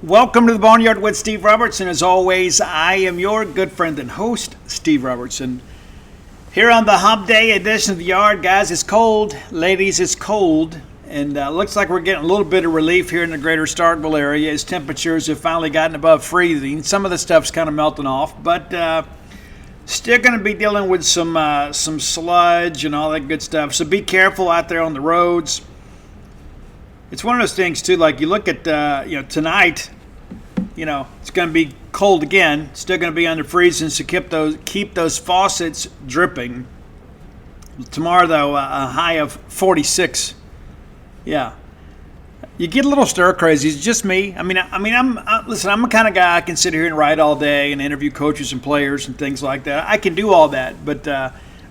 Welcome to the Boneyard with Steve Robertson. As always, I am your good friend and host, Steve Robertson. Here on the Hump Day edition of the Yard, guys, it's cold. Ladies, it's cold. And looks like we're getting a little bit of relief here in the greater Starkville area as temperatures have finally gotten above freezing. Some of the stuff's kind of melting off, but still going to be dealing with some sludge and all that good stuff. So be careful out there on the roads. It's one of those things, too, like you look at, tonight, it's going to be cold again. Still going to be under freezing, so keep those faucets dripping. Tomorrow, though, a high of 46. Yeah. You get a little stir crazy. It's just me. Listen, I'm the kind of guy I can sit here and write all day and interview coaches and players and things like that. I can do all that, but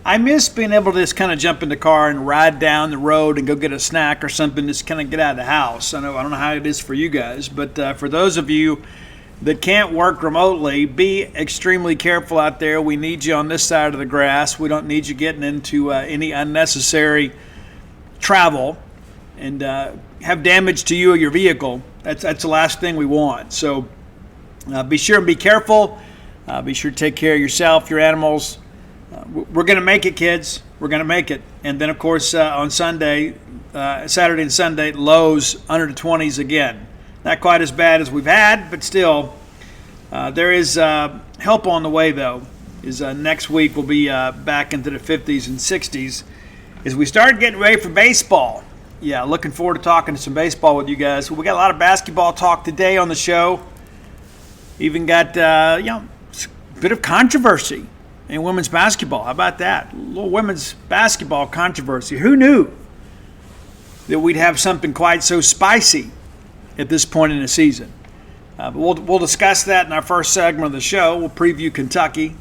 I miss being able to just kind of jump in the car and ride down the road and go get a snack or something, just kind of get out of the house. I don't know how it is for you guys, but for those of you that can't work remotely, be extremely careful out there. We need you on this side of the grass. We don't need you getting into any unnecessary travel and have damage to you or your vehicle. That's the last thing we want. So be sure and be careful. Be sure to take care of yourself, your animals. We're going to make it, kids. We're going to make it. And then, of course, on Saturday and Sunday, lows under the 20s again. Not quite as bad as we've had, but still, there is help on the way, though. Next week we'll be back into the 50s and 60s as we start getting ready for baseball. Yeah, looking forward to talking to some baseball with you guys. We got a lot of basketball talk today on the show. Even got, a bit of controversy in women's basketball. How about that? A little women's basketball controversy. Who knew that we'd have something quite so spicy at this point in the season? But we'll discuss that in our first segment of the show. We'll preview Kentucky.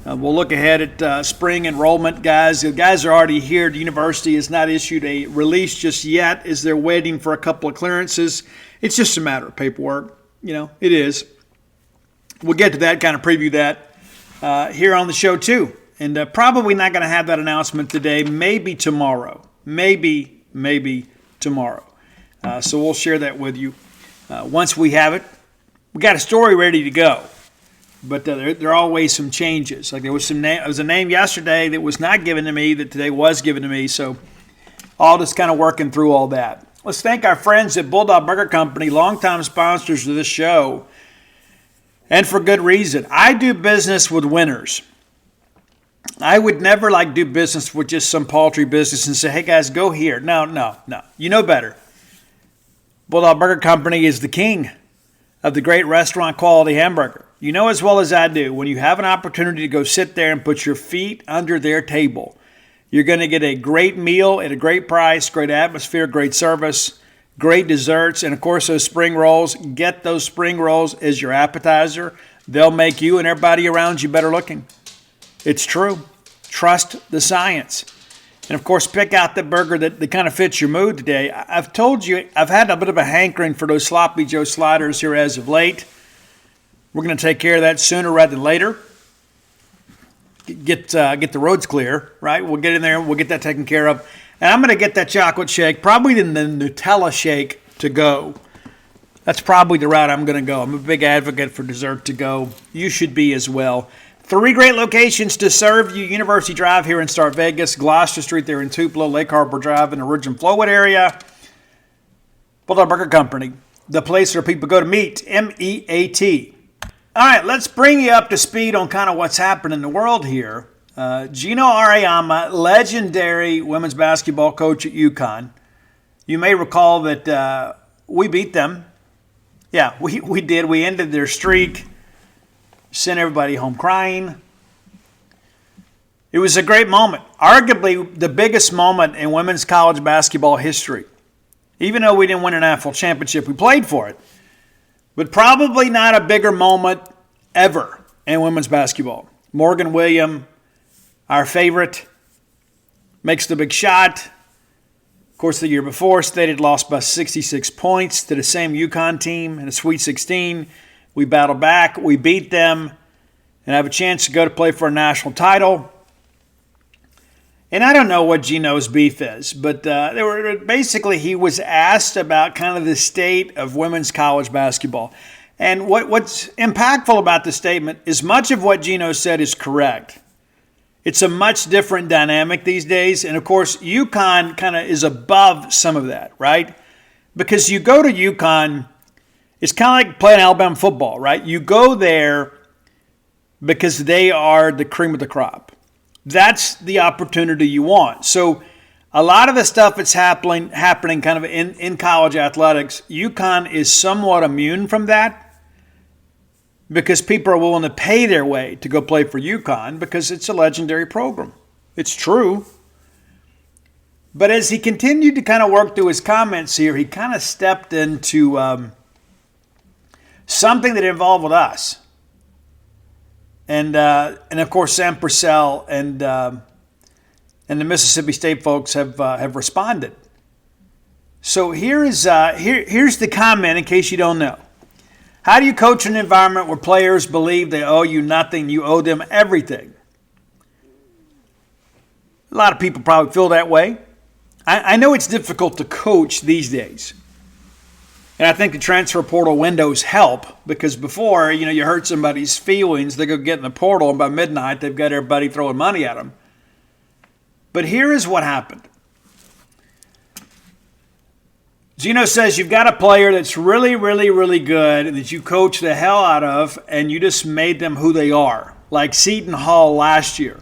We'll look ahead at spring enrollment, guys. The guys are already here. The university has not issued a release just yet as they're waiting for a couple of clearances. It's just a matter of paperwork. It is. We'll get to that, kind of preview that here on the show, too. And probably not going to have that announcement today. Maybe tomorrow. Maybe tomorrow. So we'll share that with you once we have it. We got a story ready to go. But there are always some changes. Like there was a name yesterday that was not given to me that today was given to me. So all just kind of working through all that. Let's thank our friends at Bulldog Burger Company, longtime sponsors of this show. And for good reason. I do business with winners. I would never do business with just some paltry business and say, hey guys, go here. No. You know better. Bulldog Burger Company is the king of the great restaurant quality hamburger. You know as well as I do, when you have an opportunity to go sit there and put your feet under their table, you're going to get a great meal at a great price, great atmosphere, great service, great desserts, and of course those spring rolls. Get those spring rolls as your appetizer. They'll make you and everybody around you better looking. It's true. Trust the science. And of course, pick out the burger that kind of fits your mood today. I've told you, I've had a bit of a hankering for those Sloppy Joe sliders here as of late. We're going to take care of that sooner rather than later. Get the roads clear, right? We'll get in there and we'll get that taken care of. And I'm going to get that chocolate shake, probably the Nutella shake to go. That's probably the route I'm going to go. I'm a big advocate for dessert to go. You should be as well. 3 great locations to serve you. University Drive here in Star Vegas, Gloucester Street there in Tupelo, Lake Harbor Drive in the Ridge and Flowwood area. Bulldog Burger Company, the place where people go to meet, M-E-A-T. All right, let's bring you up to speed on kind of what's happening in the world here. Geno Arayama, legendary women's basketball coach at UCONN. You may recall that we beat them. Yeah, we did. We ended their streak, sent everybody home crying. It was a great moment, arguably the biggest moment in women's college basketball history. Even though we didn't win an NFL championship, we played for it. But probably not a bigger moment ever in women's basketball. Morgan Williams, our favorite, makes the big shot. Of course, the year before, State had lost by 66 points to the same UConn team in a Sweet 16. We battled back. We beat them and have a chance to go to play for a national title. And I don't know what Geno's beef is, but basically he was asked about kind of the state of women's college basketball. And what's impactful about the statement is much of what Geno said is correct. It's a much different dynamic these days. And of course, UConn kind of is above some of that, right? Because you go to UConn, it's kind of like playing Alabama football, right? You go there because they are the cream of the crop. That's the opportunity you want. So a lot of the stuff that's happening kind of in college athletics, UConn is somewhat immune from that because people are willing to pay their way to go play for UConn because it's a legendary program. It's true. But as he continued to kind of work through his comments here, he kind of stepped into something that involved with us. And of course, Sam Purcell and the Mississippi State folks have responded. So here's the comment in case you don't know. How do you coach an environment where players believe they owe you nothing, you owe them everything? A lot of people probably feel that way. I know it's difficult to coach these days. And I think the transfer portal windows help because before, you hurt somebody's feelings, they go get in the portal, and by midnight, they've got everybody throwing money at them. But here is what happened. Geno says you've got a player that's really, really, really good and that you coach the hell out of, and you just made them who they are, like Seton Hall last year.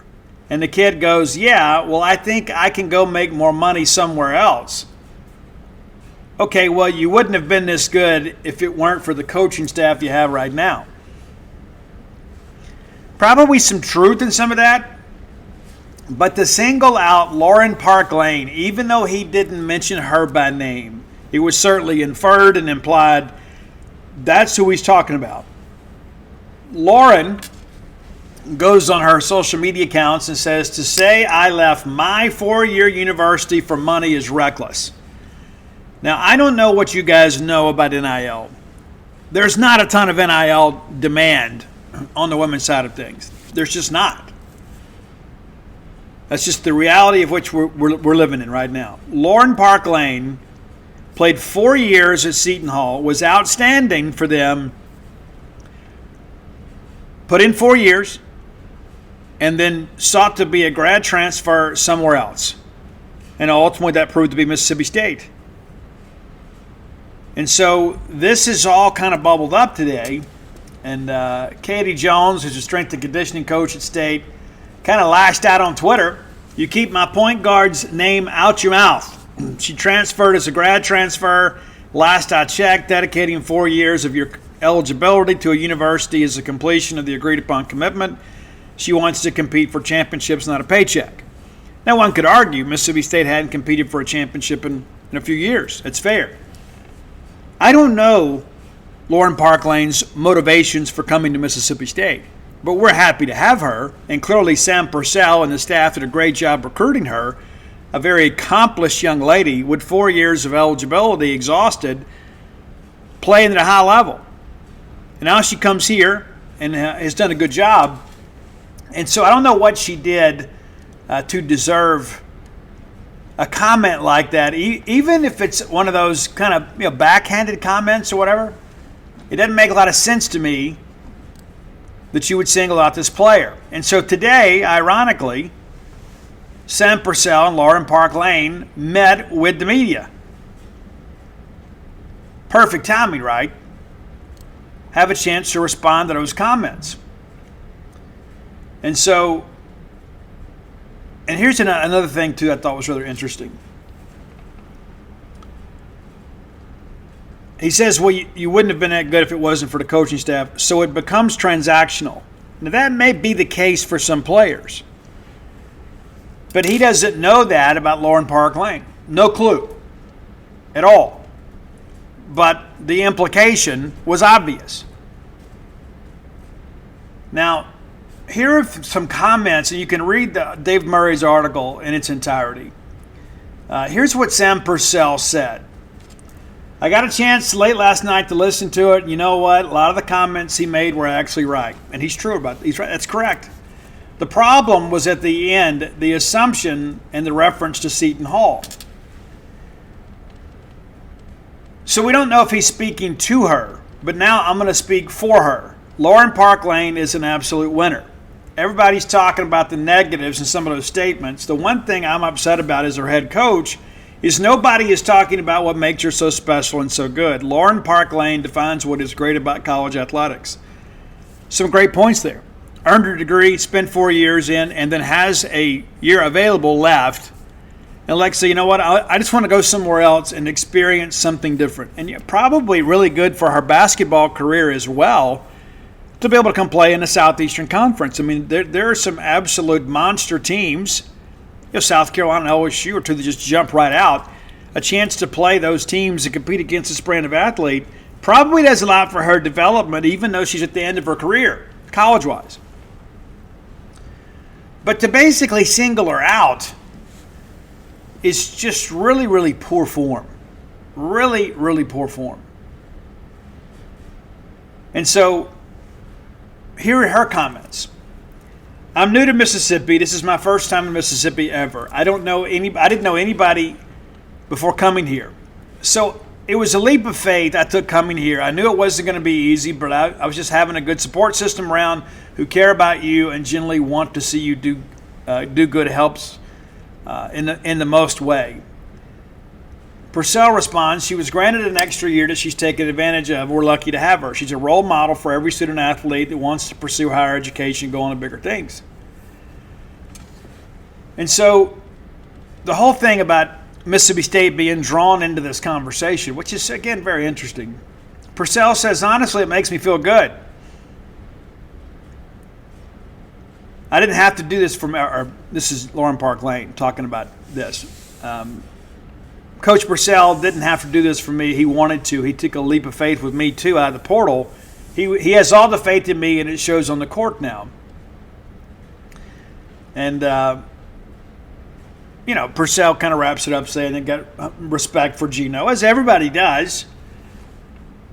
And the kid goes, yeah, well, I think I can go make more money somewhere else. Okay, well, you wouldn't have been this good if it weren't for the coaching staff you have right now. Probably some truth in some of that, but to single out Lauren Park Lane, even though he didn't mention her by name, it was certainly inferred and implied that's who he's talking about. Lauren goes on her social media accounts and says, to say I left my 4-year university for money is reckless. Now, I don't know what you guys know about NIL. There's not a ton of NIL demand on the women's side of things. There's just not. That's just the reality of which we're living in right now. Lauren Park Lane played 4 years at Seton Hall, was outstanding for them, put in 4 years, and then sought to be a grad transfer somewhere else. And ultimately that proved to be Mississippi State. And so this is all kind of bubbled up today. And Katie Jones, who's a strength and conditioning coach at State, kind of lashed out on Twitter. You keep my point guard's name out your mouth. She transferred as a grad transfer. Last I checked, dedicating 4 years of your eligibility to a university is a completion of the agreed upon commitment. She wants to compete for championships, not a paycheck. Now, one could argue Mississippi State hadn't competed for a championship in a few years. It's fair. I don't know Lauren Park Lane's motivations for coming to Mississippi State, but we're happy to have her, and clearly Sam Purcell and the staff did a great job recruiting her, a very accomplished young lady with 4 years of eligibility exhausted, playing at a high level. And now she comes here and has done a good job. And so I don't know what she did to deserve a comment like that, even if it's one of those kind of backhanded comments or whatever. It doesn't make a lot of sense to me that you would single out this player. And so today, ironically, Sam Purcell and Lauren Park Lane met with the media. Perfect timing, right? Have a chance to respond to those comments. And so, and here's another thing, too, I thought was rather interesting. He says, well, you wouldn't have been that good if it wasn't for the coaching staff, so it becomes transactional. Now, that may be the case for some players. But he doesn't know that about Lauren Park Lane. No clue at all. But the implication was obvious. Now, here are some comments, and you can read Dave Murray's article in its entirety. Here's what Sam Purcell said. I got a chance late last night to listen to it. You know what? A lot of the comments he made were actually right. And he's true about it. He's right. That's correct. The problem was at the end, the assumption and the reference to Seton Hall. So we don't know if he's speaking to her, but now I'm going to speak for her. Lauren Park Lane is an absolute winner. Everybody's talking about the negatives in some of those statements. The one thing I'm upset about as her head coach is nobody is talking about what makes her so special and so good. Lauren Park Lane defines what is great about college athletics. Some great points there. Earned her degree, spent 4 years in, and then has a year available left. And Lex said, you know what, I just want to go somewhere else and experience something different. And probably really good for her basketball career as well to be able to come play in the Southeastern Conference. I mean, there are some absolute monster teams. South Carolina and LSU are two that just jump right out. A chance to play those teams and compete against this brand of athlete probably does a lot for her development, even though she's at the end of her career, college-wise. But to basically single her out is just really, really poor form. Really, really poor form. And so here are her comments. I'm new to Mississippi. This is my first time in Mississippi ever. I didn't know anybody before coming here. So it was a leap of faith I took coming here. I knew it wasn't going to be easy, but I was just having a good support system around who care about you and generally want to see you do good, helps in the most way. Purcell responds, she was granted an extra year that she's taken advantage of. We're lucky to have her. She's a role model for every student athlete that wants to pursue higher education, go on to bigger things. And so the whole thing about Mississippi State being drawn into this conversation, which is, again, very interesting. Purcell says, honestly, it makes me feel good. I didn't have to do this this is Lauren Park Lane talking about this. Coach Purcell didn't have to do this for me. He wanted to. He took a leap of faith with me, too, out of the portal. He has all the faith in me, and it shows on the court now. And, Purcell kind of wraps it up saying they got respect for Geno, as everybody does.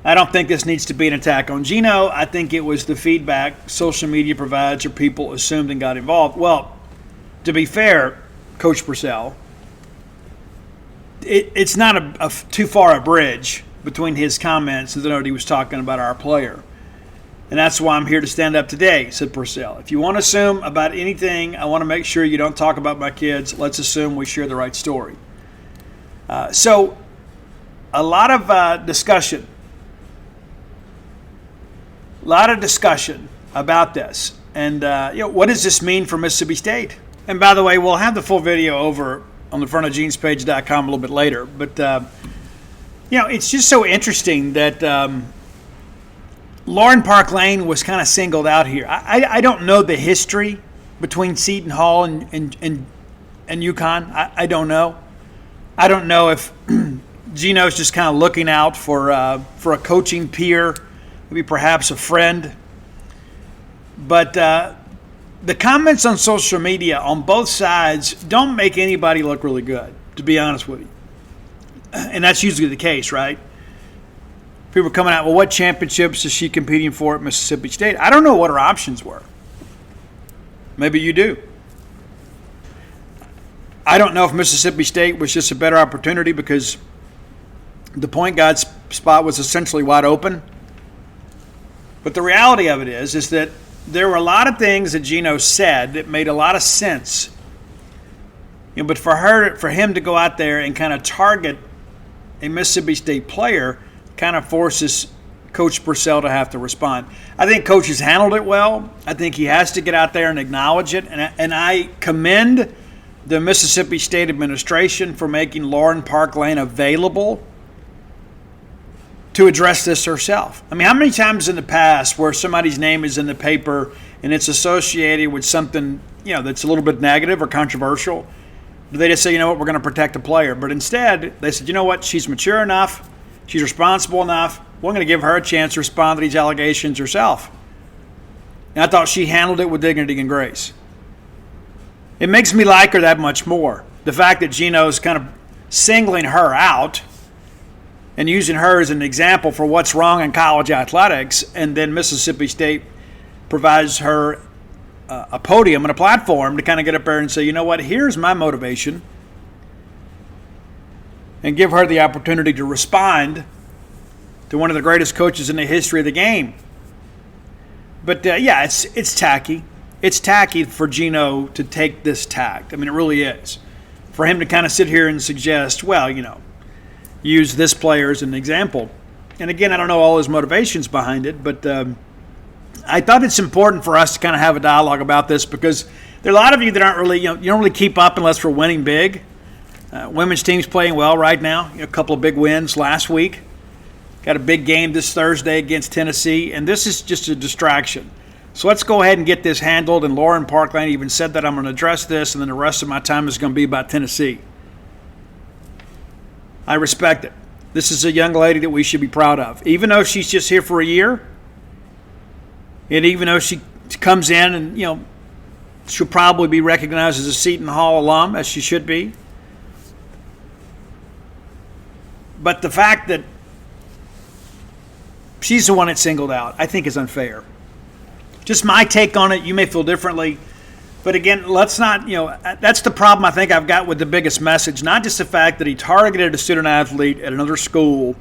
I don't think this needs to be an attack on Geno. I think it was the feedback social media provides or people assumed and got involved. Well, to be fair, Coach Purcell, it's not too far a bridge between his comments and the note he was talking about our player. And that's why I'm here to stand up today, said Purcell. If you want to assume about anything, I want to make sure you don't talk about my kids. Let's assume we share the right story. So a lot of discussion. A lot of discussion about this. And what does this mean for Mississippi State? And by the way, we'll have the full video over on the frontofgenespage.com a little bit later. But, it's just so interesting that Lauren Park Lane was kind of singled out here. I don't know the history between Seton Hall and UCONN. I don't know. I don't know if Geno's just kind of looking out for a coaching peer, maybe perhaps a friend. But the comments on social media on both sides don't make anybody look really good, to be honest with you. And that's usually the case, right? People are coming out, well, what championships is she competing for at Mississippi State? I don't know what her options were. Maybe you do. I don't know if Mississippi State was just a better opportunity because the point guard spot was essentially wide open. But the reality of it is that there were a lot of things that Geno said that made a lot of sense. But for him to go out there and kind of target a Mississippi State player kind of forces Coach Purcell to have to respond. I think Coach has handled it well. I think he has to get out there and acknowledge it. And I commend the Mississippi State administration for making Lauren Park Lane available to address this herself. I mean, how many times in the past where somebody's name is in the paper and it's associated with something, that's a little bit negative or controversial, do they just say, we're going to protect a player? But instead, they said, she's mature enough, she's responsible enough, we're going to give her a chance to respond to these allegations herself. And I thought she handled it with dignity and grace. It makes me like her that much more. The fact that Geno's kind of singling her out and using her as an example for what's wrong in college athletics, and then Mississippi State provides her a podium and a platform to kind of get up there and say, you know what, here's my motivation, and give her the opportunity to respond to one of the greatest coaches in the history of the game. But yeah, it's tacky. It's tacky for Geno to take this tact. I mean, it really is. For him to kind of sit here and suggest, well, use this player as an example. And again, I don't know all his motivations behind it, but I thought it's important for us to kind of have a dialogue about this, because there are a lot of you that aren't really, you don't really keep up unless we're winning big. Women's team's playing well right now. A couple of big wins last week. Got a big game this Thursday against Tennessee, and this is just a distraction. So let's go ahead and get this handled. And Lauren Parkland even said that I'm going to address this, and then the rest of my time is going to be about Tennessee. I respect it. This is a young lady that we should be proud of. Even though she's just here for a year, and even though she comes in and, she'll probably be recognized as a Seton Hall alum, as she should be. But the fact that she's the one that's singled out, I think, is unfair. Just my take on it. You may feel differently. But again, let's not, that's the problem I think I've got with the biggest message. Not just the fact that he targeted a student athlete at another school,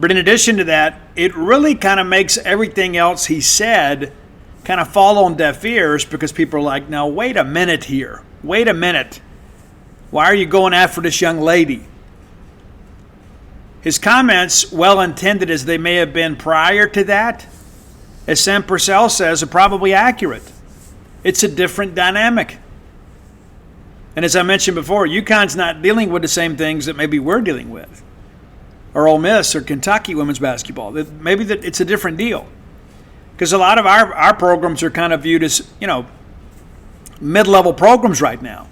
but in addition to that, it really kind of makes everything else he said kind of fall on deaf ears, because people are like, now, wait a minute here. Wait a minute. Why are you going after this young lady? His comments, well-intended as they may have been prior to that, as Sam Purcell says, are probably accurate. It's a different dynamic. And as I mentioned before, UConn's not dealing with the same things that maybe we're dealing with, or Ole Miss or Kentucky women's basketball. Maybe that it's a different deal. Because a lot of our programs are kind of viewed as, mid-level programs right now.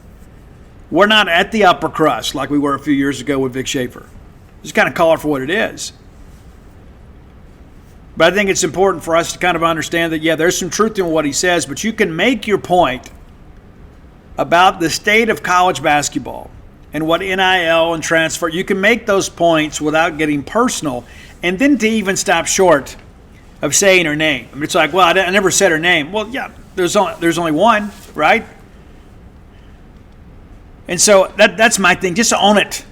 We're not at the upper crust like we were a few years ago with Vic Schaefer. Just kind of call it for what it is. But I think it's important for us to kind of understand that, yeah, there's some truth in what he says, but you can make your point about the state of college basketball and what NIL and transfer, you can make those points without getting personal, and then to even stop short of saying her name. I mean, it's like, well, I never said her name. Well, yeah, there's only one, right? And so that's my thing. Just own it.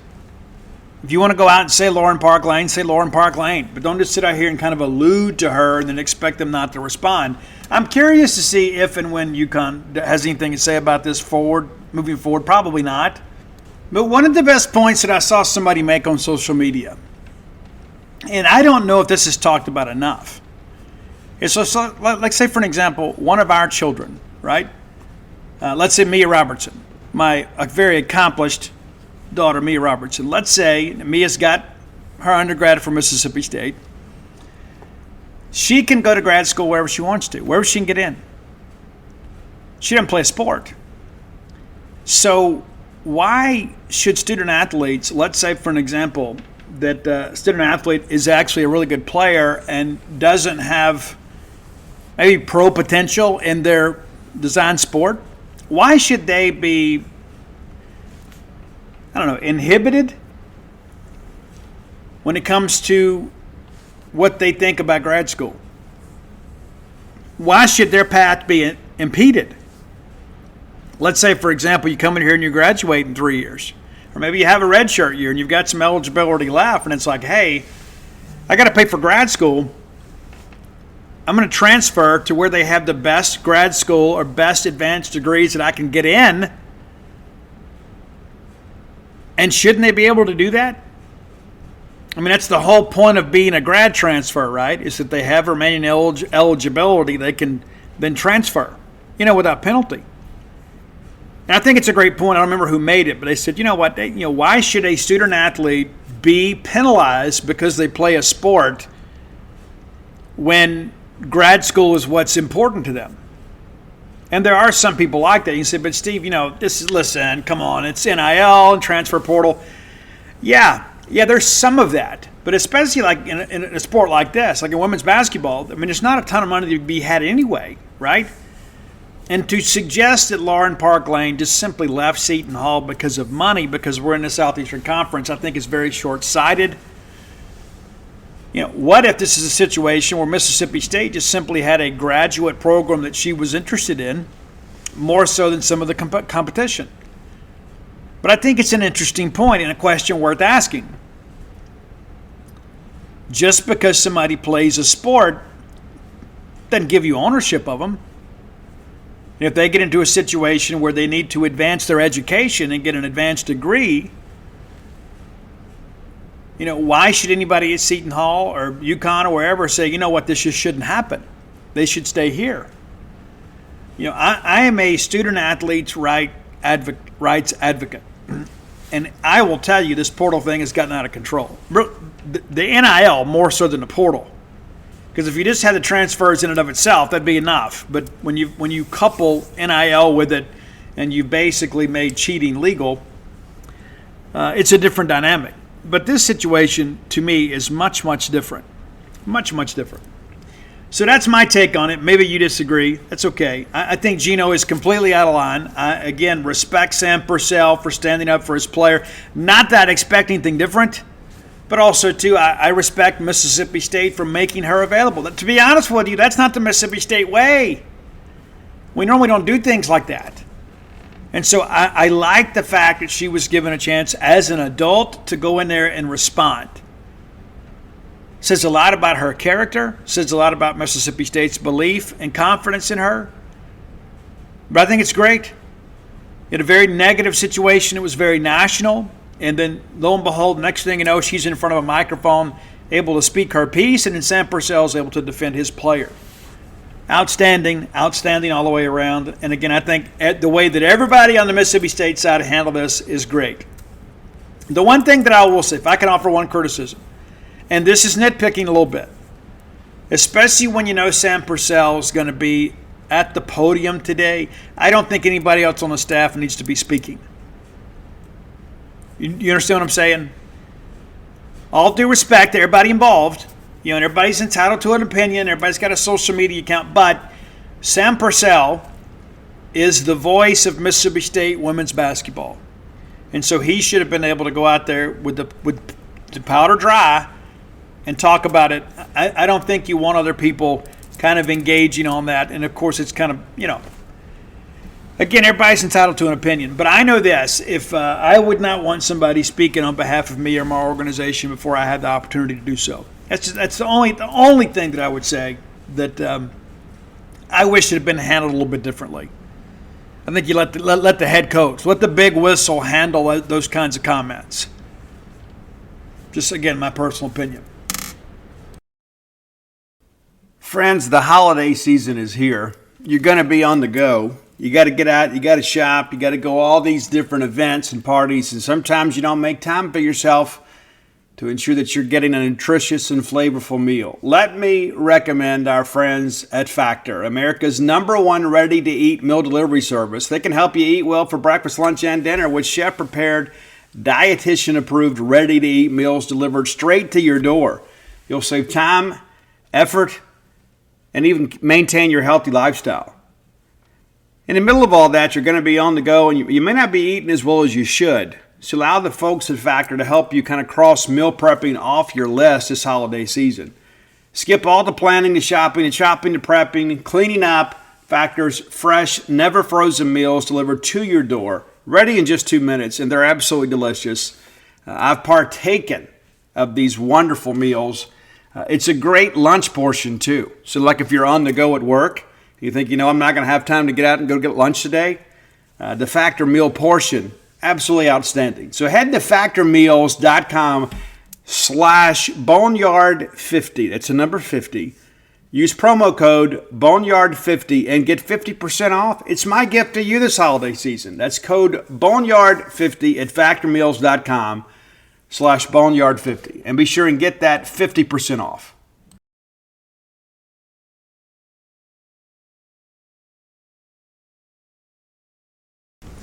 If you want to go out and say Lauren Park Lane, say Lauren Park Lane. But don't just sit out here and kind of allude to her and then expect them not to respond. I'm curious to see if and when UConn has anything to say about this moving forward. Probably not. But one of the best points that I saw somebody make on social media, and I don't know if this is talked about enough, is so like say, for an example, one of our children, right? Let's say Mia Robertson, a very accomplished daughter, Mia Robertson. Let's say Mia's got her undergrad from Mississippi State. She can go to grad school wherever she wants to, wherever she can get in. She doesn't play a sport. So why should student athletes, let's say for an example, that a student athlete is actually a really good player and doesn't have maybe pro potential in their design sport, why should they be inhibited when it comes to what they think about grad school? Why should their path be impeded? Let's say, for example, you come in here and you graduate in 3 years. Or maybe you have a red shirt year and you've got some eligibility left, and it's like, hey, I got to pay for grad school. I'm going to transfer to where they have the best grad school or best advanced degrees that I can get in. And shouldn't they be able to do that? I mean, that's the whole point of being a grad transfer, right? Is that they have remaining eligibility they can then transfer, without penalty. And I think it's a great point. I don't remember who made it, but they said, why should a student athlete be penalized because they play a sport when grad school is what's important to them? And there are some people like that. You say, but Steve, listen, come on, it's NIL and transfer portal. Yeah, there's some of that. But especially like in a sport like this, like in women's basketball, I mean, there's not a ton of money to be had anyway, right? And to suggest that Lauren Park Lane just simply left Seton Hall because of money, because we're in the Southeastern Conference, I think is very short-sighted. What if this is a situation where Mississippi State just simply had a graduate program that she was interested in, more so than some of the competition? But I think it's an interesting point and a question worth asking. Just because somebody plays a sport doesn't give you ownership of them. If they get into a situation where they need to advance their education and get an advanced degree, why should anybody at Seton Hall or UConn or wherever say, this just shouldn't happen? They should stay here. I am a student athlete's rights advocate. And I will tell you, this portal thing has gotten out of control. The NIL more so than the portal. Because if you just had the transfers in and of itself, that'd be enough. But when you couple NIL with it and you basically made cheating legal, it's a different dynamic. But this situation, to me, is much, much different. Much, much different. So that's my take on it. Maybe you disagree. That's okay. I think Geno is completely out of line. I, again, respect Sam Purcell for standing up for his player. Not that I expect anything different, but also, too, I respect Mississippi State for making her available. To be honest with you, that's not the Mississippi State way. We normally don't do things like that. And so I like the fact that she was given a chance as an adult to go in there and respond. Says a lot about her character, says a lot about Mississippi State's belief and confidence in her. But I think it's great. In a very negative situation, it was very national. And then, lo and behold, next thing you know, she's in front of a microphone, able to speak her piece, and then Sam Purcell is able to defend his player. Outstanding all the way around. And again, I think the way that everybody on the Mississippi State side handled this is great. The one thing that I will say, if I can offer one criticism, and this is nitpicking a little bit, especially when you know Sam Purcell is going to be at the podium today, I don't think anybody else on the staff needs to be speaking. You understand what I'm saying? All due respect to everybody involved, and everybody's entitled to an opinion, everybody's got a social media account, but Sam Purcell is the voice of Mississippi State women's basketball. And so he should have been able to go out there with the powder dry and talk about it. I don't think you want other people kind of engaging on that. And, of course, it's kind of, again, everybody's entitled to an opinion. But I know this. If I would not want somebody speaking on behalf of me or my organization before I had the opportunity to do so. That's the only thing that I would say that I wish it had been handled a little bit differently. I think you let the head coach, let the big whistle handle those kinds of comments. Just, again, my personal opinion. Friends, the holiday season is here. You're going to be on the go. You got to get out, you got to shop, you got to go all these different events and parties, and sometimes you don't make time for yourself to ensure that you're getting a nutritious and flavorful meal. Let me recommend our friends at Factor, America's #1 ready-to-eat meal delivery service. They can help you eat well for breakfast, lunch, and dinner with chef-prepared, dietitian-approved, ready-to-eat meals delivered straight to your door. You'll save time, effort, and even maintain your healthy lifestyle. In the middle of all that, you're going to be on the go, and you may not be eating as well as you should. So allow the folks at Factor to help you kind of cross meal prepping off your list this holiday season. Skip all the planning, the shopping, the chopping, the prepping, cleaning up. Factor's fresh, never frozen meals delivered to your door, ready in just 2 minutes, and they're absolutely delicious. I've partaken of these wonderful meals. It's a great lunch portion, too. So like if you're on the go at work, you think, I'm not going to have time to get out and go get lunch today. The Factor meal portion, absolutely outstanding. So head to factormeals.com/boneyard50. That's the number 50. Use promo code boneyard50 and get 50% off. It's my gift to you this holiday season. That's code boneyard50 at factormeals.com/boneyard50. And be sure and get that 50% off.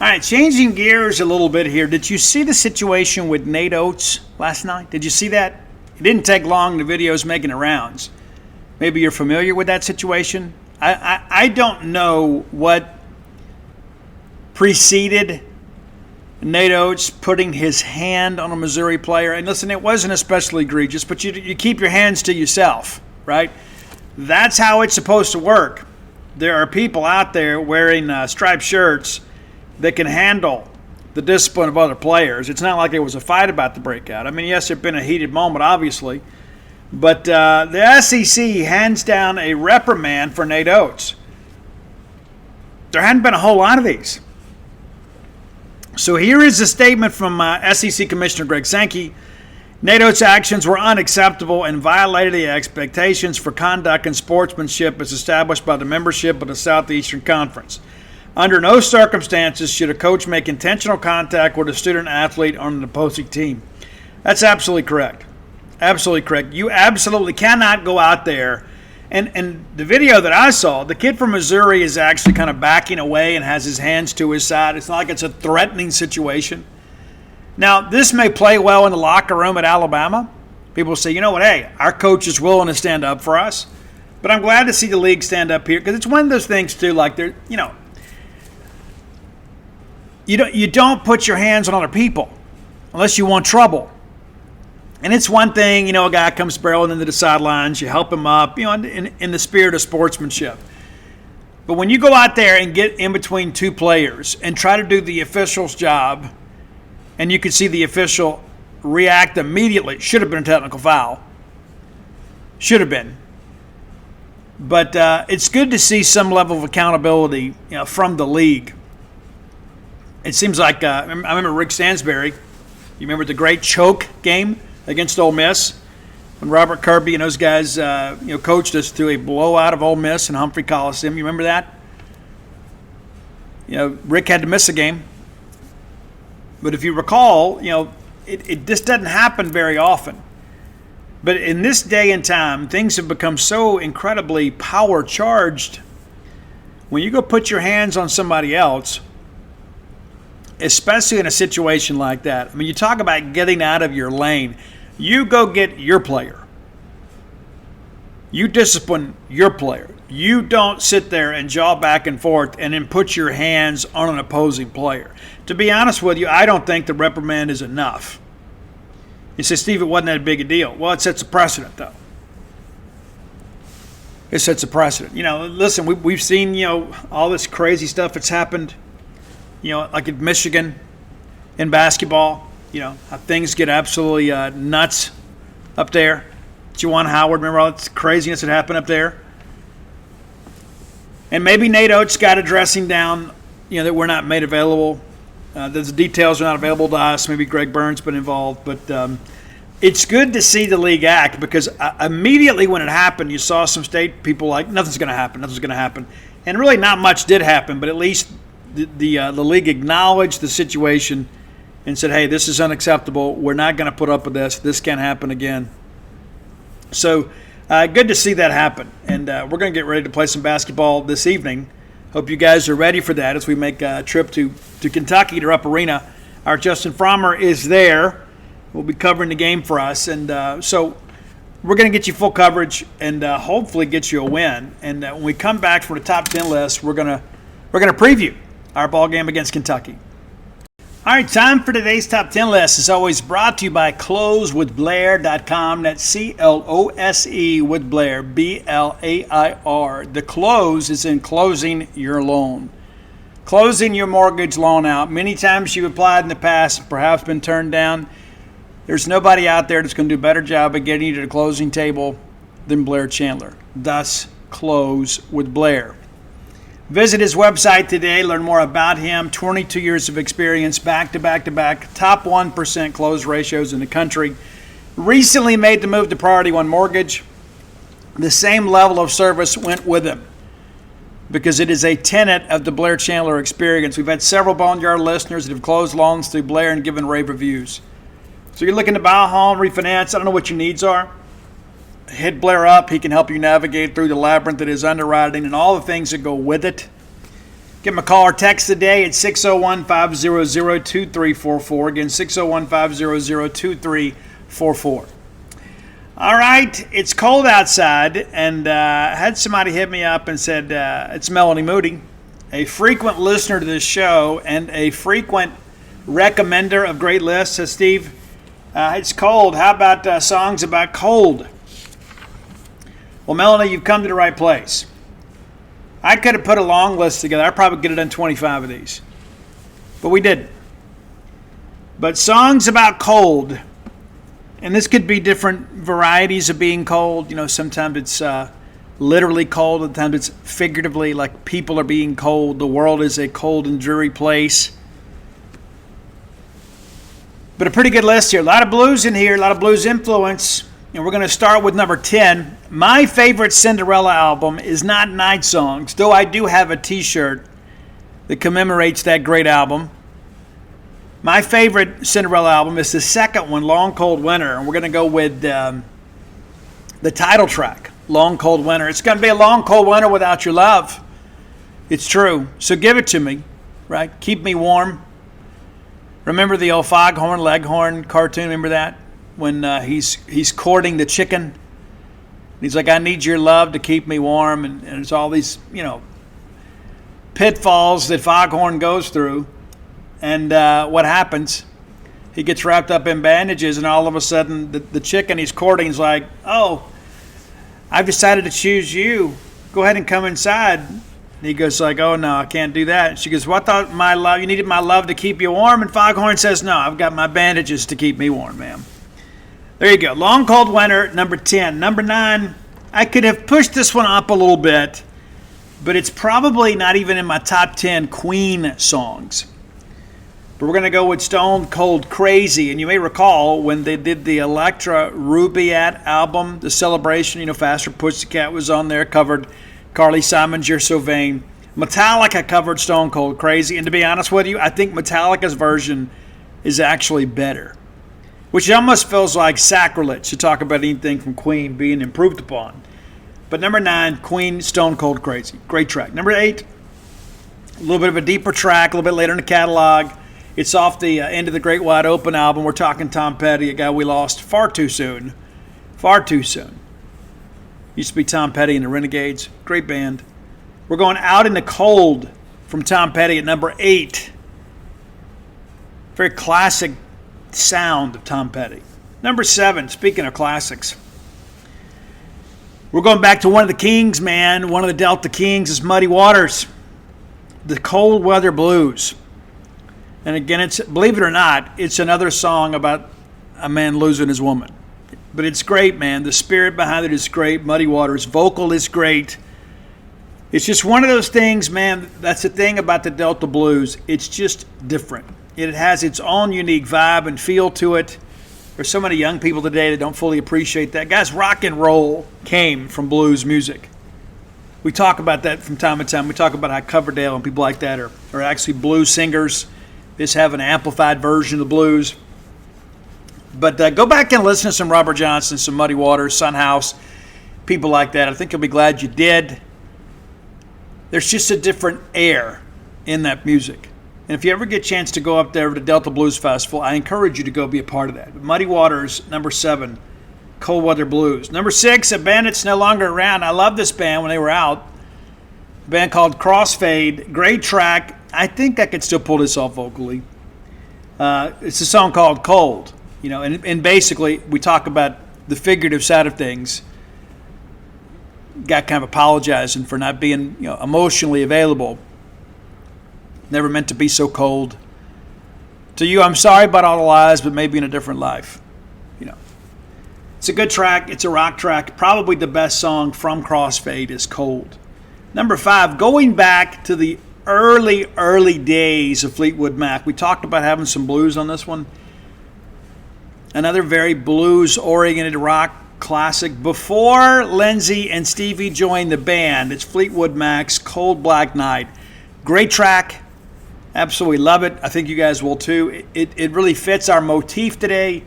All right, changing gears a little bit here. Did you see the situation with Nate Oates last night? Did you see that? It didn't take long. The video's making the rounds. Maybe you're familiar with that situation. I don't know what preceded Nate Oates putting his hand on a Missouri player. And listen, it wasn't especially egregious, but you keep your hands to yourself, right? That's how it's supposed to work. There are people out there wearing striped shirts that can handle the discipline of other players. It's not like it was a fight about the breakout. I mean, yes, it had been a heated moment, obviously. But the SEC hands down a reprimand for Nate Oates. There hadn't been a whole lot of these. So here is a statement from SEC Commissioner Greg Sankey. Nate Oates' actions were unacceptable and violated the expectations for conduct and sportsmanship as established by the membership of the Southeastern Conference. Under no circumstances should a coach make intentional contact with a student athlete on an opposing team. That's absolutely correct. Absolutely correct. You absolutely cannot go out there. And the video that I saw, the kid from Missouri is actually kind of backing away and has his hands to his side. It's not like it's a threatening situation. Now, this may play well in the locker room at Alabama. People say, you know what, hey, our coach is willing to stand up for us. But I'm glad to see the league stand up here because it's one of those things, too, like they're, you don't put your hands on other people unless you want trouble. And it's one thing, a guy comes barreling into the sidelines, you help him up, in the spirit of sportsmanship. But when you go out there and get in between two players and try to do the official's job, and you can see the official react immediately, should have been a technical foul. Should have been. But it's good to see some level of accountability from the league. It seems like, I remember Rick Stansberry. You remember the great choke game against Ole Miss when Robert Kirby and those guys, coached us to a blowout of Ole Miss in Humphrey Coliseum. You remember that? Rick had to miss a game. But if you recall, it just doesn't happen very often. But in this day and time, things have become so incredibly power-charged. When you go put your hands on somebody else, especially in a situation like that, you talk about getting out of your lane. You go get your player. You discipline your player. You don't sit there and jaw back and forth and then put your hands on an opposing player. To be honest with you, I don't think the reprimand is enough. You say, Steve, it wasn't that big a deal. Well, it sets a precedent, though. It sets a precedent. Listen, we've seen, all this crazy stuff that's happened, like in Michigan in basketball. How things get absolutely nuts up there. Juwan Howard, remember all that craziness that happened up there? And maybe Nate Oates got a dressing down, that were not made available. The details are not available to us. Maybe Greg Burns been involved. But it's good to see the league act because immediately when it happened, you saw some state people like, nothing's going to happen. And really not much did happen, but at least the league acknowledged the situation and said, hey, this is unacceptable. We're not going to put up with this. This can't happen again. So good to see that happen. And we're going to get ready to play some basketball this evening. Hope you guys are ready for that as we make a trip to Kentucky to Rupp Arena. Our Justin Frommer is there. We'll be covering the game for us. And so we're going to get you full coverage and hopefully get you a win. And when we come back from the top 10 list, we're going to preview our ball game against Kentucky. All right, time for today's top 10 list. As always, brought to you by closewithblair.com. That's CLOSE with Blair, BLAIR. The close is in closing your loan. Closing your mortgage loan out. Many times you've applied in the past, perhaps been turned down. There's nobody out there that's going to do a better job of getting you to the closing table than Blair Chandler. Thus, Close with Blair. Visit his website today. Learn more about him. 22 years of experience, back-to-back-to-back, top 1% close ratios in the country. Recently made the move to Priority One Mortgage. The same level of service went with him because it is a tenet of the Blair Chandler experience. We've had several Boneyard listeners that have closed loans through Blair and given rave reviews. So you're looking to buy a home, refinance, I don't know what your needs are. Hit Blair up. He can help you navigate through the labyrinth that is underwriting and all the things that go with it. Give him a call or text today at 601-500-2344. Again, 601-500-2344. All right, it's cold outside, and I had somebody hit me up and said, it's Melanie Moody, a frequent listener to this show and a frequent recommender of great lists, says Steve. It's cold. How about songs about cold? Well, Melanie, you've come to the right place. I could have put a long list together. I'd probably get it done 25 of these. But we didn't. But songs about cold, and this could be different varieties of being cold. You know, sometimes it's literally cold, sometimes it's figuratively, like people are being cold. The world is a cold and dreary place. But a pretty good list here. A lot of blues in here, a lot of blues influence. And we're going to start with number 10. My favorite Cinderella album is not Night Songs, though I do have a t-shirt that commemorates that great album. My favorite Cinderella album is the second one, Long Cold Winter. And we're going to go with the title track, Long Cold Winter. It's going to be a long, cold winter without your love. It's true. So give it to me, right? Keep me warm. Remember the old Foghorn Leghorn cartoon? Remember that? When he's courting the chicken. He's like, I need your love to keep me warm. And it's all these, pitfalls that Foghorn goes through. And what happens? He gets wrapped up in bandages, and all of a sudden the chicken he's courting is like, oh, I've decided to choose you. Go ahead and come inside. And he goes like, oh, no, I can't do that. And she goes, well, I thought you needed my love to keep you warm. And Foghorn says, no, I've got my bandages to keep me warm, ma'am. There you go. Long Cold Winter, number 10. Number 9, I could have pushed this one up a little bit, but it's probably not even in my top 10 Queen songs. But we're going to go with Stone Cold Crazy. And you may recall when they did the Electra Rubaiyat album, the celebration, Faster Pussycat was on there, covered Carly Simon's You're So Vain. Metallica covered Stone Cold Crazy. And to be honest with you, I think Metallica's version is actually better, which almost feels like sacrilege to talk about anything from Queen being improved upon. But number 9, Queen, Stone Cold Crazy. Great track. Number 8, a little bit of a deeper track, a little bit later in the catalog. It's off the end of the Great Wide Open album. We're talking Tom Petty, a guy we lost far too soon. Far too soon. Used to be Tom Petty and the Renegades. Great band. We're going Out in the Cold from Tom Petty at number 8. Very classic sound of Tom Petty. Number 7, speaking of classics, we're going back to one of the Kings, man. One of the Delta Kings is Muddy Waters. The Cold Weather Blues. And again, it's, believe it or not, it's another song about a man losing his woman. But it's great, man. The spirit behind it is great. Muddy Waters' vocal is great. It's just one of those things, man. That's the thing about the Delta Blues. It's just different. It has its own unique vibe and feel to it. There's so many young people today that don't fully appreciate that. Guys, rock and roll came from blues music. We talk about that from time to time. We talk about how Coverdale and people like that are actually blues singers. Just have an amplified version of the blues. But go back and listen to some Robert Johnson, some Muddy Waters, Son House, people like that. I think you'll be glad you did. There's just a different air in that music. And if you ever get a chance to go up there to Delta Blues Festival, I encourage you to go be a part of that. Muddy Waters, number 7, Cold Weather Blues. Number 6, a band that's no longer around. I love this band when they were out. A band called Crossfade. Great track. I think I could still pull this off vocally. It's a song called Cold. And basically we talk about the figurative side of things. Guy kind of apologizing for not being emotionally available. Never meant to be so cold. To you, I'm sorry about all the lies, but maybe in a different life. It's a good track. It's a rock track. Probably the best song from Crossfade is Cold. Number 5, going back to the early days of Fleetwood Mac. We talked about having some blues on this one. Another very blues-oriented rock classic. Before Lindsey and Stevie joined the band, it's Fleetwood Mac's Cold Black Night. Great track. Absolutely love it. I think you guys will too. It really fits our motif today.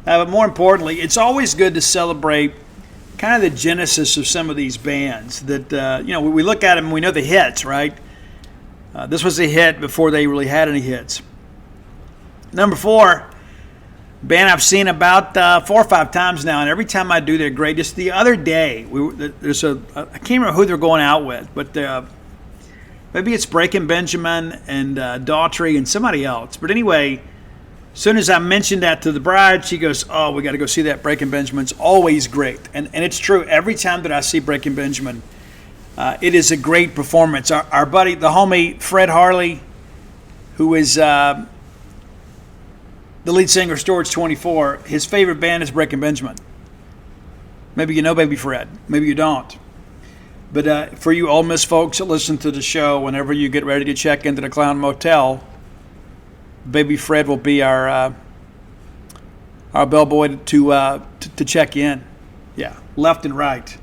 But more importantly, it's always good to celebrate kind of the genesis of some of these bands that, we look at them and we know the hits, right? This was a hit before they really had any hits. Number 4, band I've seen about 4 or 5 times now, and every time I do, they're great. Just the other day, I can't remember who they're going out with, but Maybe it's Breaking Benjamin and Daughtry and somebody else. But anyway, as soon as I mentioned that to the bride, she goes, "Oh, we got to go see that Breaking Benjamin's always great." And it's true. Every time that I see Breaking Benjamin, it is a great performance. Our buddy, the homie Fred Harley, who is the lead singer of Storage 24, his favorite band is Breaking Benjamin. Maybe you know Baby Fred. Maybe you don't. But for you Ole Miss folks that listen to the show, whenever you get ready to check into the Clown Motel, Baby Fred will be our bellboy to check in. Yeah, left and right.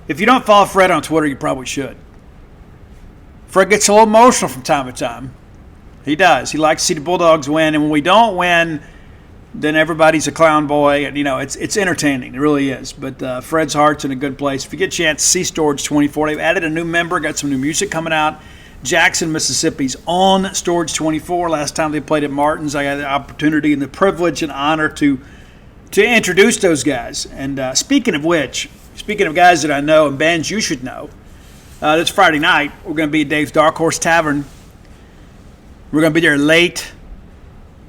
If you don't follow Fred on Twitter, you probably should. Fred gets a little emotional from time to time. He does. He likes to see the Bulldogs win, and when we don't win, then everybody's a clown boy, and it's entertaining. It really is. But Fred's heart's in a good place. If you get a chance to see Storage 24, they've added a new member, got some new music coming out. Jackson, Mississippi's on Storage 24. Last time they played at Martin's, I had the opportunity and the privilege and honor to introduce those guys. And speaking of guys that I know and bands you should know, this Friday night we're going to be at Dave's Dark Horse Tavern. We're going to be there late.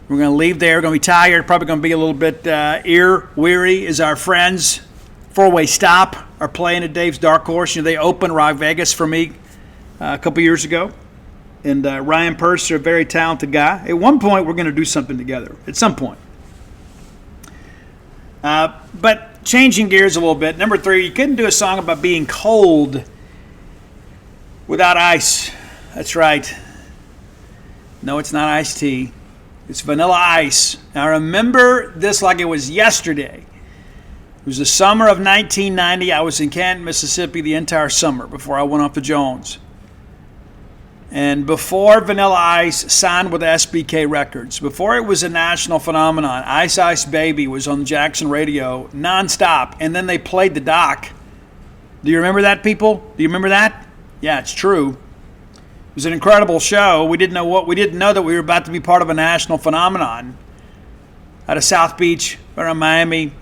We're going to leave there. We're going to be tired. Probably going to be a little bit ear weary as our friends, Four-Way Stop, are playing at Dave's Dark Horse. They opened Rock Vegas for me a couple years ago. And Ryan Purcell, a very talented guy. At one point, we're going to do something together. At some point. But changing gears a little bit. Number 3, you couldn't do a song about being cold without ice. That's right. No, it's not iced tea. It's Vanilla Ice. Now, I remember this like it was yesterday. It was the summer of 1990. I was in Canton, Mississippi the entire summer before I went off to Jones. And before Vanilla Ice signed with SBK Records, before it was a national phenomenon, Ice Ice Baby was on the Jackson radio nonstop. And then they played the doc. Do you remember that, people? Do you remember that? Yeah, it's true. It was an incredible show. We didn't know that we were about to be part of a national phenomenon. Out of South Beach, around Miami,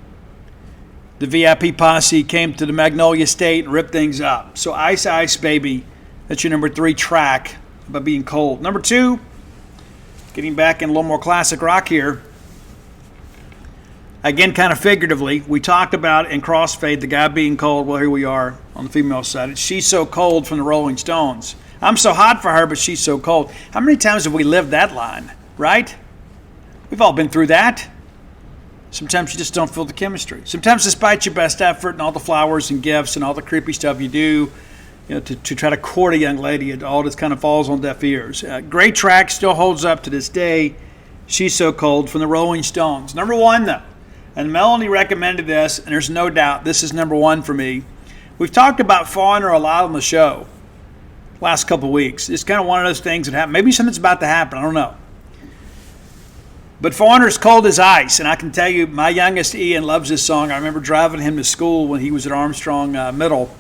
the VIP posse came to the Magnolia State and ripped things up. So Ice Ice Baby, that's your number 3 track about being cold. Number 2, getting back in a little more classic rock here. Again, kind of figuratively, we talked about in Crossfade the guy being cold. Well, here we are on the female side. It's She's So Cold from the Rolling Stones. I'm so hot for her, but she's so cold. How many times have we lived that line, right? We've all been through that. Sometimes you just don't feel the chemistry. Sometimes despite your best effort and all the flowers and gifts and all the creepy stuff you do, to try to court a young lady, it all just kind of falls on deaf ears. Great track, still holds up to this day. She's So Cold from the Rolling Stones. Number 1, though. And Melanie recommended this, and there's no doubt this is number 1 for me. We've talked about Foreigner a lot on the show last couple of weeks. It's kind of one of those things that happen. Maybe something's about to happen. I don't know. But Foreigner's Cold as Ice. And I can tell you, my youngest Ian loves this song. I remember driving him to school when he was at Armstrong Middle.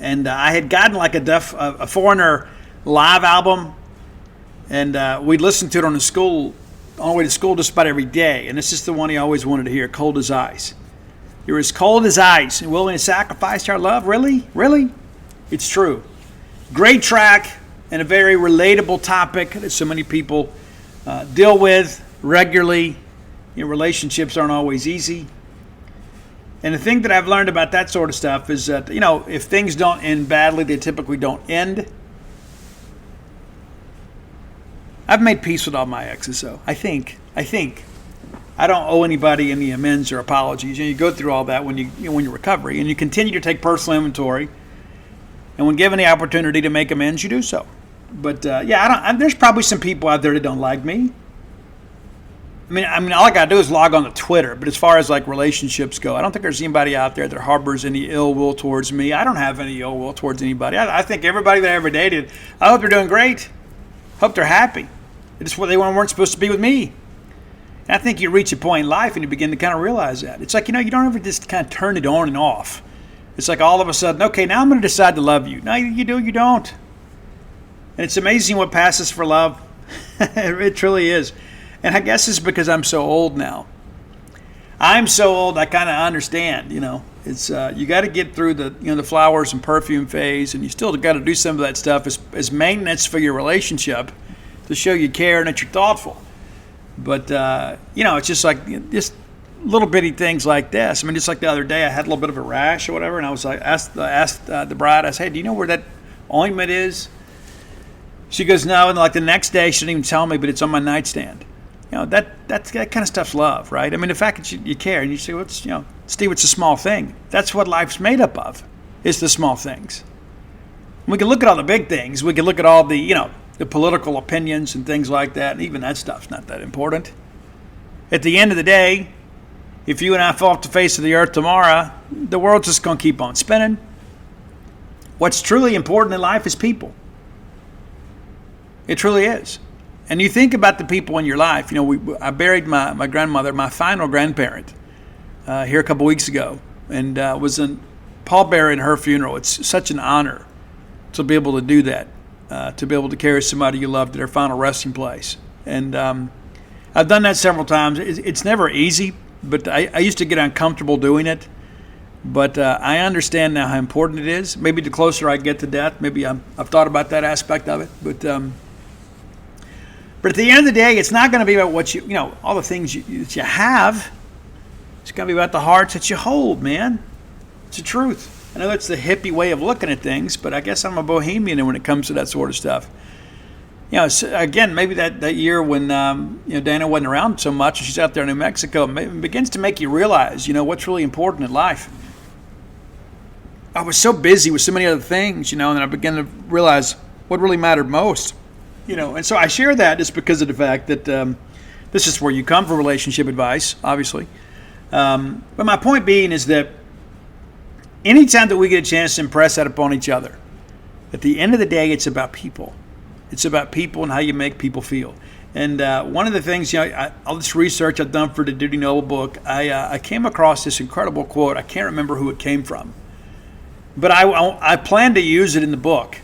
And I had gotten like a Foreigner live album. And we'd listen to it on the way to school just about every day. And this is the one he always wanted to hear, Cold as Ice. You're as cold as ice and willing to sacrifice our love? Really? Really? It's true. Great track and a very relatable topic that so many people deal with regularly. Relationships aren't always easy. And the thing that I've learned about that sort of stuff is that, if things don't end badly, they typically don't end. I've made peace with all my exes, though. I think. I don't owe anybody any amends or apologies. You go through all that when you're recovery, and you continue to take personal inventory. And when given the opportunity to make amends, you do so. But there's probably some people out there that don't like me. I mean, all I gotta do is log on to Twitter. But as far as like relationships go, I don't think there's anybody out there that harbors any ill will towards me. I don't have any ill will towards anybody. I think everybody that I ever dated, I hope they're doing great. Hope they're happy. It's what they weren't supposed to be with me. And I think you reach a point in life and you begin to kind of realize that. It's like, you don't ever just kind of turn it on and off. It's like all of a sudden, okay, now I'm going to decide to love you. No, you do, you don't. And it's amazing what passes for love. It truly is. And I guess it's because I'm so old now. I'm so old, I kind of understand, It's you got to get through the flowers and perfume phase, and you still got to do some of that stuff as maintenance for your relationship to show you care and that you're thoughtful. But it's just like just little bitty things like this. I mean, just like the other day, I had a little bit of a rash or whatever, and I was like, asked the bride, I said, hey, do you know where that ointment is? She goes, no. And like the next day, she didn't even tell me, but it's on my nightstand. That kind of stuff's love, right? I mean, the fact that you care, and you say, Steve, it's a small thing. That's what life's made up of, is the small things. We can look at all the big things. We can look at all the political opinions and things like that, and even that stuff's not that important. At the end of the day, if you and I fall off the face of the earth tomorrow, the world's just going to keep on spinning. What's truly important in life is people. It truly is. And you think about the people in your life. I buried my grandmother, my final grandparent, here a couple weeks ago, and was in pallbearing her funeral. It's such an honor to be able to do that, to be able to carry somebody you love to their final resting place. And I've done that several times. It's never easy, but I used to get uncomfortable doing it. But I understand now how important it is. Maybe the closer I get to death, maybe I've thought about that aspect of it. But at the end of the day, it's not going to be about what all the things that you have. It's going to be about the hearts that you hold, man. It's the truth. I know that's the hippie way of looking at things, but I guess I'm a bohemian when it comes to that sort of stuff. Again, maybe that year when Dana wasn't around so much, and she's out there in New Mexico, it begins to make you realize, what's really important in life. I was so busy with so many other things, and then I began to realize what really mattered most. And so I share that just because of the fact that this is where you come for relationship advice, obviously. But my point being is that anytime that we get a chance to impress that upon each other, at the end of the day, it's about people. It's about people and how you make people feel. And one of the things, all this research I've done for the Duty Noble book, I came across this incredible quote. I can't remember who it came from. But I plan to use it in the book.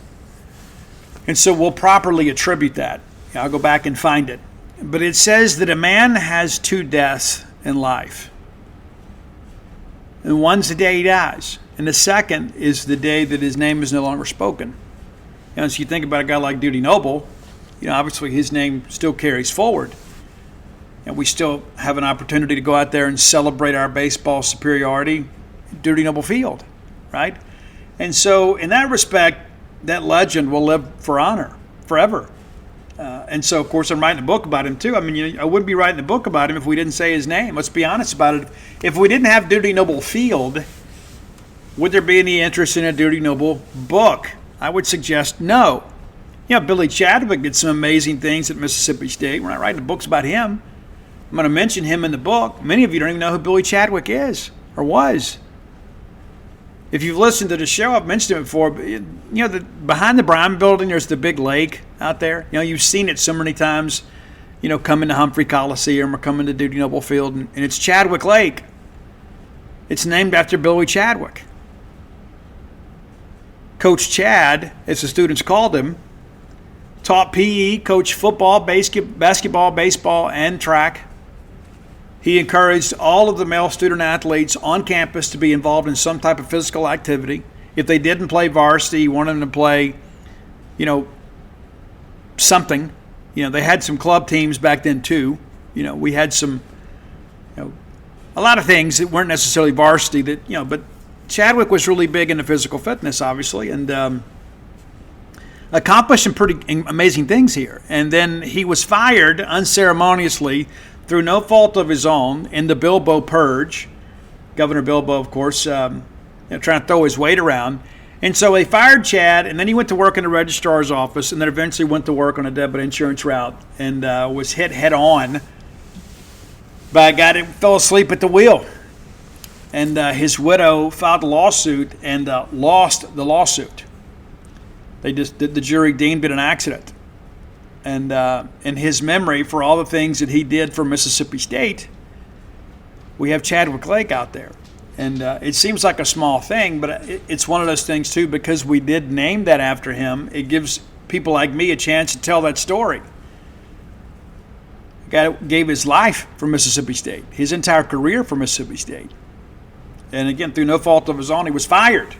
And so we'll properly attribute that. I'll go back and find it. But it says that a man has two deaths in life. And one's the day he dies. And the second is the day that his name is no longer spoken. So you think about a guy like Duty Noble, obviously his name still carries forward. And we still have an opportunity to go out there and celebrate our baseball superiority at Duty Noble Field, right? And so in that respect, that legend will live for honor forever. And so, of course, I'm writing a book about him, too. I mean, I wouldn't be writing a book about him if we didn't say his name. Let's be honest about it. If we didn't have Duty Noble Field, would there be any interest in a Duty Noble book? I would suggest no. Billy Chadwick did some amazing things at Mississippi State. We're not writing books about him. I'm going to mention him in the book. Many of you don't even know who Billy Chadwick is or was. If you've listened to the show, I've mentioned it before. But, behind the Brown Building, there's the big lake out there. You've seen it so many times. Coming to Humphrey Coliseum or coming to Duty Noble Field, and it's Chadwick Lake. It's named after Billy Chadwick. Coach Chad, as the students called him, taught PE, coached football, basketball, baseball, and track. He encouraged all of the male student athletes on campus to be involved in some type of physical activity. If they didn't play varsity, he wanted them to play, something. They had some club teams back then too. We had some, a lot of things that weren't necessarily varsity but Chadwick was really big into physical fitness, obviously, and accomplished some pretty amazing things here. And then he was fired unceremoniously through no fault of his own in the Bilbo Purge. Governor Bilbo, of course, trying to throw his weight around. And so they fired Chad, and then he went to work in the registrar's office, and then eventually went to work on a debit insurance route and was hit head on by a guy that fell asleep at the wheel. And his widow filed a lawsuit and lost the lawsuit. The jury deemed it an accident. And in his memory, for all the things that he did for Mississippi State, we have Chadwick Lake out there. And it seems like a small thing, but it's one of those things, too, because we did name that after him. It gives people like me a chance to tell that story. The guy gave his life for Mississippi State, his entire career for Mississippi State. And again, through no fault of his own, he was fired.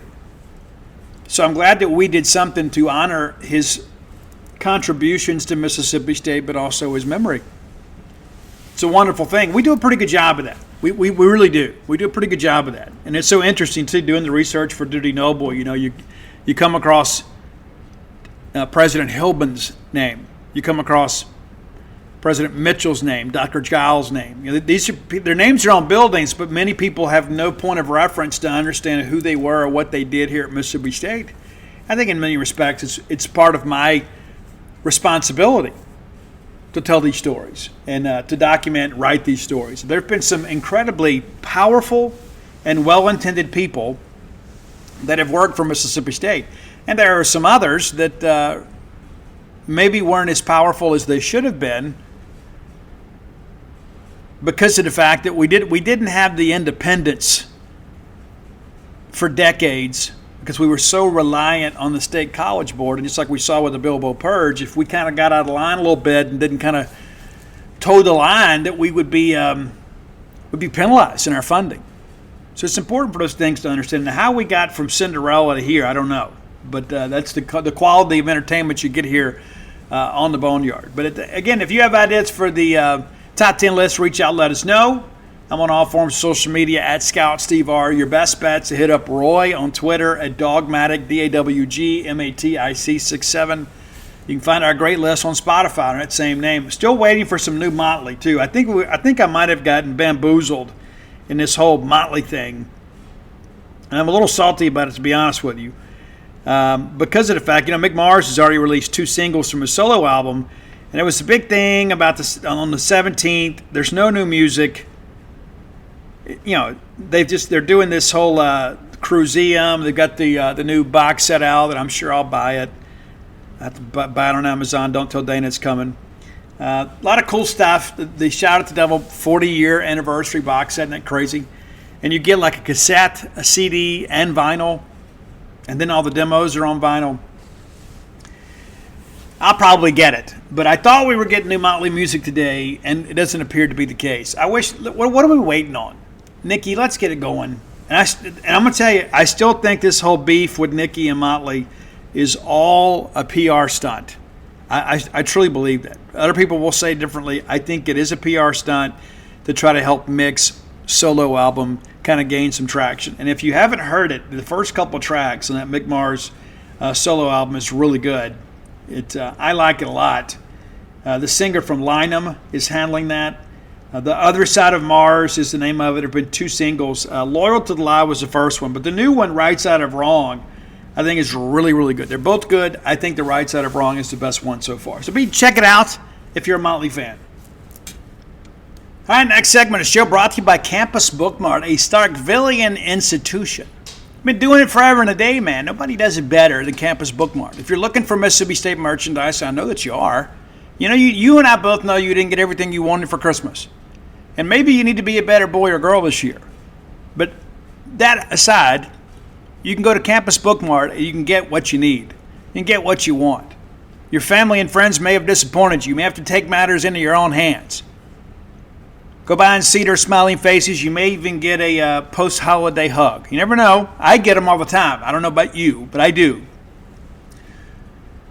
So I'm glad that we did something to honor his contributions to Mississippi State, but also his memory. It's a wonderful thing. We do a pretty good job of that. We really do. We do a pretty good job of that. And it's so interesting, too, doing the research for Duty Noble. You know, you come across President Hilbin's name. You come across President Mitchell's name, Dr. Giles' name. You know, their names are on buildings, but many people have no point of reference to understand who they were or what they did here at Mississippi State. I think in many respects it's part of my responsibility to tell these stories and to document, write these stories. There have been some incredibly powerful and well-intended people that have worked for Mississippi State. And there are some others that maybe weren't as powerful as they should have been because of the fact that we didn't have the independence for decades because we were so reliant on the state college board. And just like we saw with the Bilbo Purge, if we kind of got out of line a little bit and didn't kind of toe the line, that we would be penalized in our funding. So it's important for those things to understand. Now, how we got from Cinderella to here, I don't know. But that's the quality of entertainment you get here on the Boneyard. But again, if you have ideas for the top 10 list, reach out, let us know. I'm on all forms of social media at Scout Steve R. Your best bet's to hit up Roy on Twitter at Dogmatic, DAWGMATIC 67. You can find our great list on Spotify on that same name. Still waiting for some new Motley too. I think I might have gotten bamboozled in this whole Motley thing, and I'm a little salty about it, to be honest with you, because of the fact, Mick Mars has already released 2 singles from his solo album, and it was a big thing about this on the 17th. There's no new music. They're doing this whole Cruiseum. They've got the new box set out, and I'm sure I'll buy it. I have to buy it on Amazon. Don't tell Dana it's coming. A lot of cool stuff. The Shout at the Devil 40-year anniversary box set. Isn't that crazy? And you get like a cassette, a CD, and vinyl. And then all the demos are on vinyl. I'll probably get it. But I thought we were getting new Motley music today, and it doesn't appear to be the case. I wish. What are we waiting on? Nikki, let's get it going. And I'm going to tell you, I still think this whole beef with Nikki and Motley is all a PR stunt. I truly believe that. Other people will say differently. I think it is a PR stunt to try to help Mick's solo album kind of gain some traction. And if you haven't heard it, the first couple tracks on that Mick Mars solo album is really good. I like it a lot. The singer from Lynham is handling that. The Other Side of Mars is the name of it. There have been 2 singles. Loyal to the Lie was the first one. But the new one, Right Side of Wrong, I think is really, really good. They're both good. I think the Right Side of Wrong is the best one so far. So check it out if you're a Motley fan. All right, next segment of the show brought to you by Campus Bookmart, a Starkvillian institution. I've been doing it forever and a day, man. Nobody does it better than Campus Bookmart. If you're looking for Mississippi State merchandise, I know that you are. You and I both know you didn't get everything you wanted for Christmas. And maybe you need to be a better boy or girl this year. But that aside, you can go to Campus Bookmart and you can get what you need. You can get what you want. Your family and friends may have disappointed you. You may have to take matters into your own hands. Go by and see their smiling faces. You may even get a post-holiday hug. You never know. I get them all the time. I don't know about you, but I do.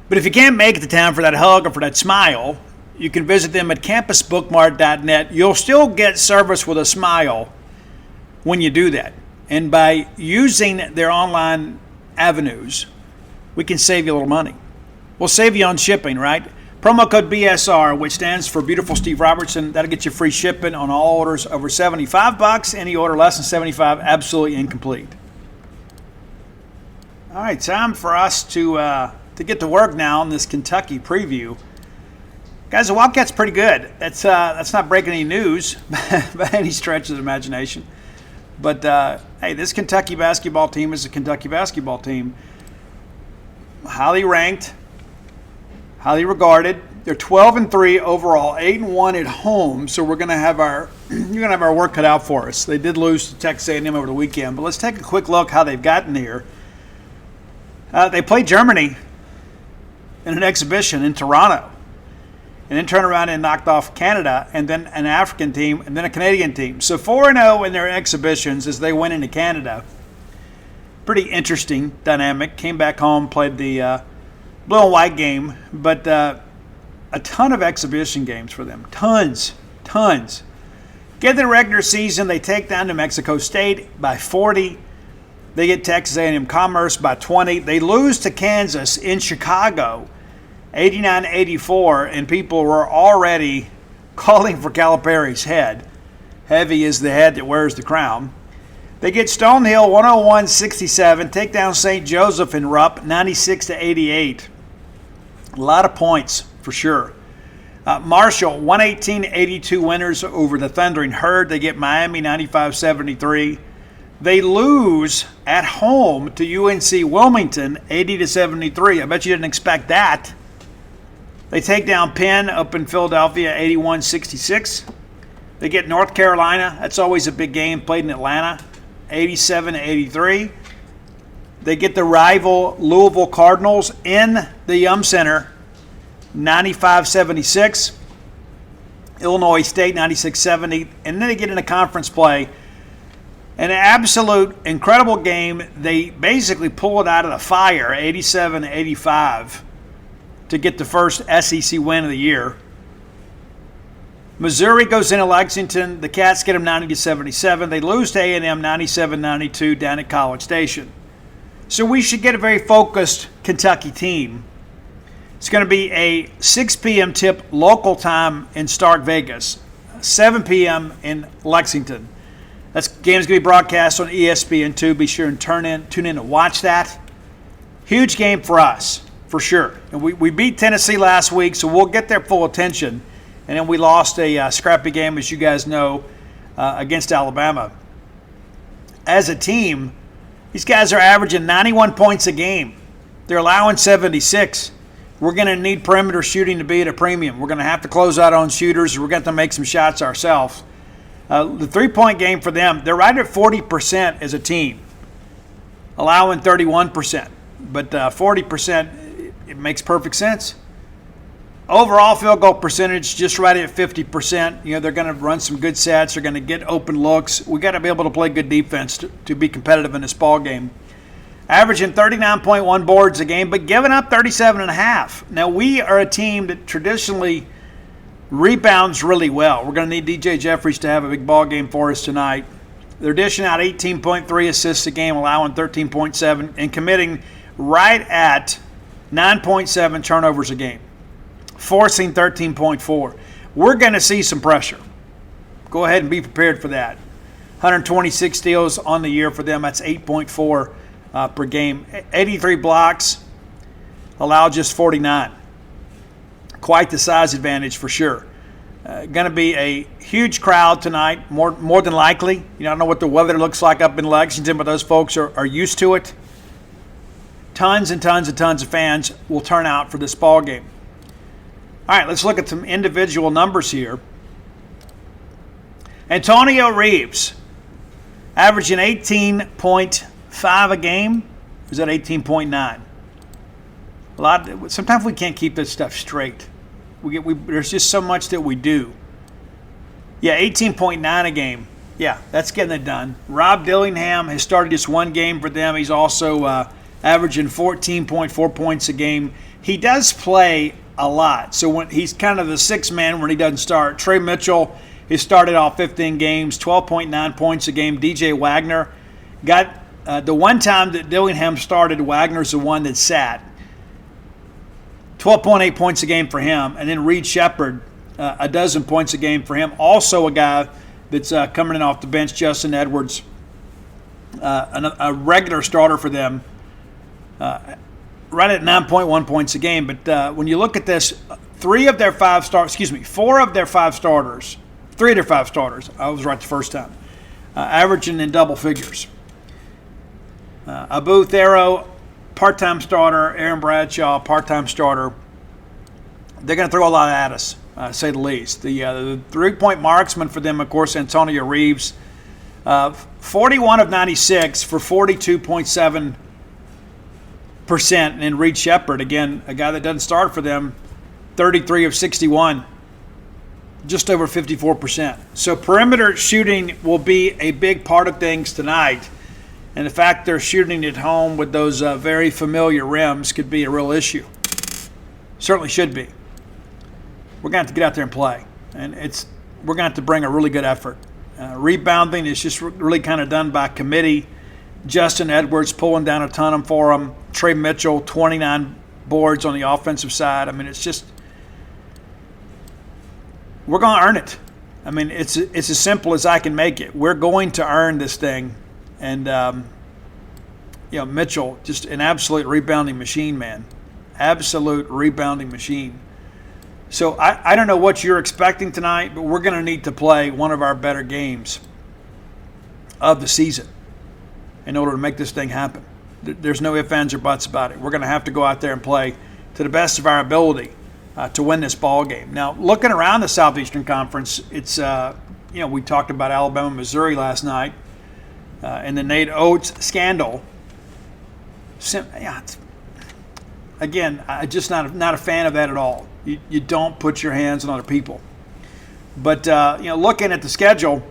But if you can't make it to town for that hug or for that smile, you can visit them at campusbookmart.net. You'll still get service with a smile when you do that. And by using their online avenues, we can save you a little money. We'll save you on shipping, right? Promo code BSR, which stands for Beautiful Steve Robertson. That'll get you free shipping on all orders over $75. Any order less than $75, absolutely incomplete. All right, time for us to get to work now on this Kentucky preview. Guys, the Wildcats pretty good. That's not breaking any news by any stretch of the imagination. But, hey, this Kentucky basketball team is a Kentucky basketball team. Highly ranked, highly regarded. They're 12-3 overall, 8-1 at home. So you're gonna have our work cut out for us. They did lose to Texas A&M over the weekend, but let's take a quick look how they've gotten here. They played Germany in an exhibition in Toronto. and then turned around and knocked off Canada, and then an African team, and then a Canadian team. So 4-0 in their exhibitions as they went into Canada. Pretty interesting dynamic. Came back home, played the blue and white game, but a ton of exhibition games for them. Tons. Get the regular season, they take down New Mexico State by 40. They get Texas A&M Commerce by 20. They lose to Kansas in Chicago, 89-84, and people were already calling for Calipari's head. Heavy is the head that wears the crown. They get Stonehill 101-67, take down St. Joseph in Rupp 96-88. A lot of points for sure. Marshall 118-82 winners over the Thundering Herd. They get Miami 95-73. They lose at home to UNC Wilmington 80-73. I bet you didn't expect that. They take down Penn up in Philadelphia 81-66. They get North Carolina. That's always a big game. Played in Atlanta 87-83. They get the rival Louisville Cardinals in the Yum Center 95-76. Illinois State 96-70. And then they get into conference play. An absolute incredible game. They basically pull it out of the fire 87-85 to get the first SEC win of the year. Missouri goes into Lexington. The Cats get them 90-77. They lose to A&M 97-92 down at College Station. So we should get a very focused Kentucky team. It's going to be a 6 p.m. tip local time in Stark Vegas, 7 p.m. in Lexington. That game's going to be broadcast on ESPN2. Be sure and tune in to watch that. Huge game for us, for sure. And we beat Tennessee last week, so we'll get their full attention. And then we lost a scrappy game, as you guys know, against Alabama. As a team, these guys are averaging 91 points a game. They're allowing 76. We're going to need perimeter shooting to be at a premium. We're going to have to close out on shooters. We're going to have to make some shots ourselves. The three-point game for them, they're right at 40% as a team, allowing 31%. But 40%, it makes perfect sense. Overall field goal percentage, just right at 50%. You know, they're going to run some good sets. They're going to get open looks. We got to be able to play good defense to be competitive in this ball game. Averaging 39.1 boards a game, but giving up 37.5. Now, we are a team that traditionally rebounds really well. We're going to need DJ Jeffries to have a big ball game for us tonight. They're dishing out 18.3 assists a game, allowing 13.7, and committing right at 9.7 turnovers a game, forcing 13.4. We're going to see some pressure. Go ahead and be prepared for that. 126 steals on the year for them. That's 8.4 per game. 83 blocks, allow just 49. Quite the size advantage for sure. Going to be a huge crowd tonight, more than likely. You know, I don't know what the weather looks like up in Lexington, but those folks are used to it. Tons and tons and tons of fans will turn out for this ball game. All right, let's look at some individual numbers here. Antonio Reeves, averaging 18.5 a game. Or is that 18.9? Sometimes we can't keep this stuff straight. There's just so much that we do. Yeah, 18.9 a game. Yeah, that's getting it done. Rob Dillingham has started just one game for them. He's also averaging 14.4 points a game. He does play a lot. So when he's kind of the sixth man when he doesn't start. Trey Mitchell has started off 15 games, 12.9 points a game. DJ Wagner got the one time that Dillingham started, Wagner's the one that sat. 12.8 points a game for him. And then Reed Shepard, a dozen points a game for him. Also a guy that's coming in off the bench, Justin Edwards, a regular starter for them, right at 9.1 points a game. But when you look at this, three of their five starters, I was right the first time, averaging in double figures. Abu Thero, part-time starter. Aaron Bradshaw, part-time starter. They're going to throw a lot at us, to say the least. The three-point marksman for them, of course, Antonio Reeves, 41 of 96 for 42.7%. And Reed Shepard, again, a guy that doesn't start for them, 33 of 61, just over 54%. So perimeter shooting will be a big part of things tonight. And the fact they're shooting at home with those very familiar rims could be a real issue. Certainly should be. We're going to have to get out there and play. And we're going to have to bring a really good effort. Rebounding is just really kind of done by committee. Justin Edwards pulling down a ton for him. Trey Mitchell, 29 boards on the offensive side. I mean, it's just, we're going to earn it. I mean, it's as simple as I can make it. We're going to earn this thing. And, Mitchell, just an absolute rebounding machine, man. Absolute rebounding machine. So I don't know what you're expecting tonight, but we're going to need to play one of our better games of the season in order to make this thing happen. There's no ifs, ands, or buts about it. We're going to have to go out there and play to the best of our ability to win this ball game. Now, looking around the Southeastern Conference, it's we talked about Alabama, Missouri last night, and the Nate Oates scandal. Again, I'm just not a fan of that at all. You don't put your hands on other people. But looking at the schedule,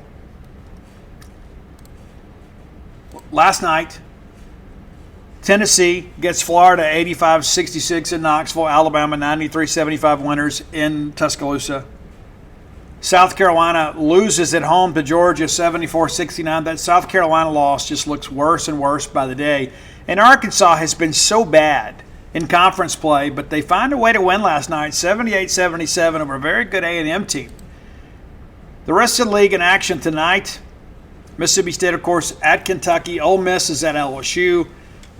last night, Tennessee gets Florida 85-66 in Knoxville, Alabama 93-75 winners in Tuscaloosa. South Carolina loses at home to Georgia 74-69. That South Carolina loss just looks worse and worse by the day. And Arkansas has been so bad in conference play, but they find a way to win last night, 78-77 over a very good A&M team. The rest of the league in action tonight. Mississippi State, of course, at Kentucky. Ole Miss is at LSU.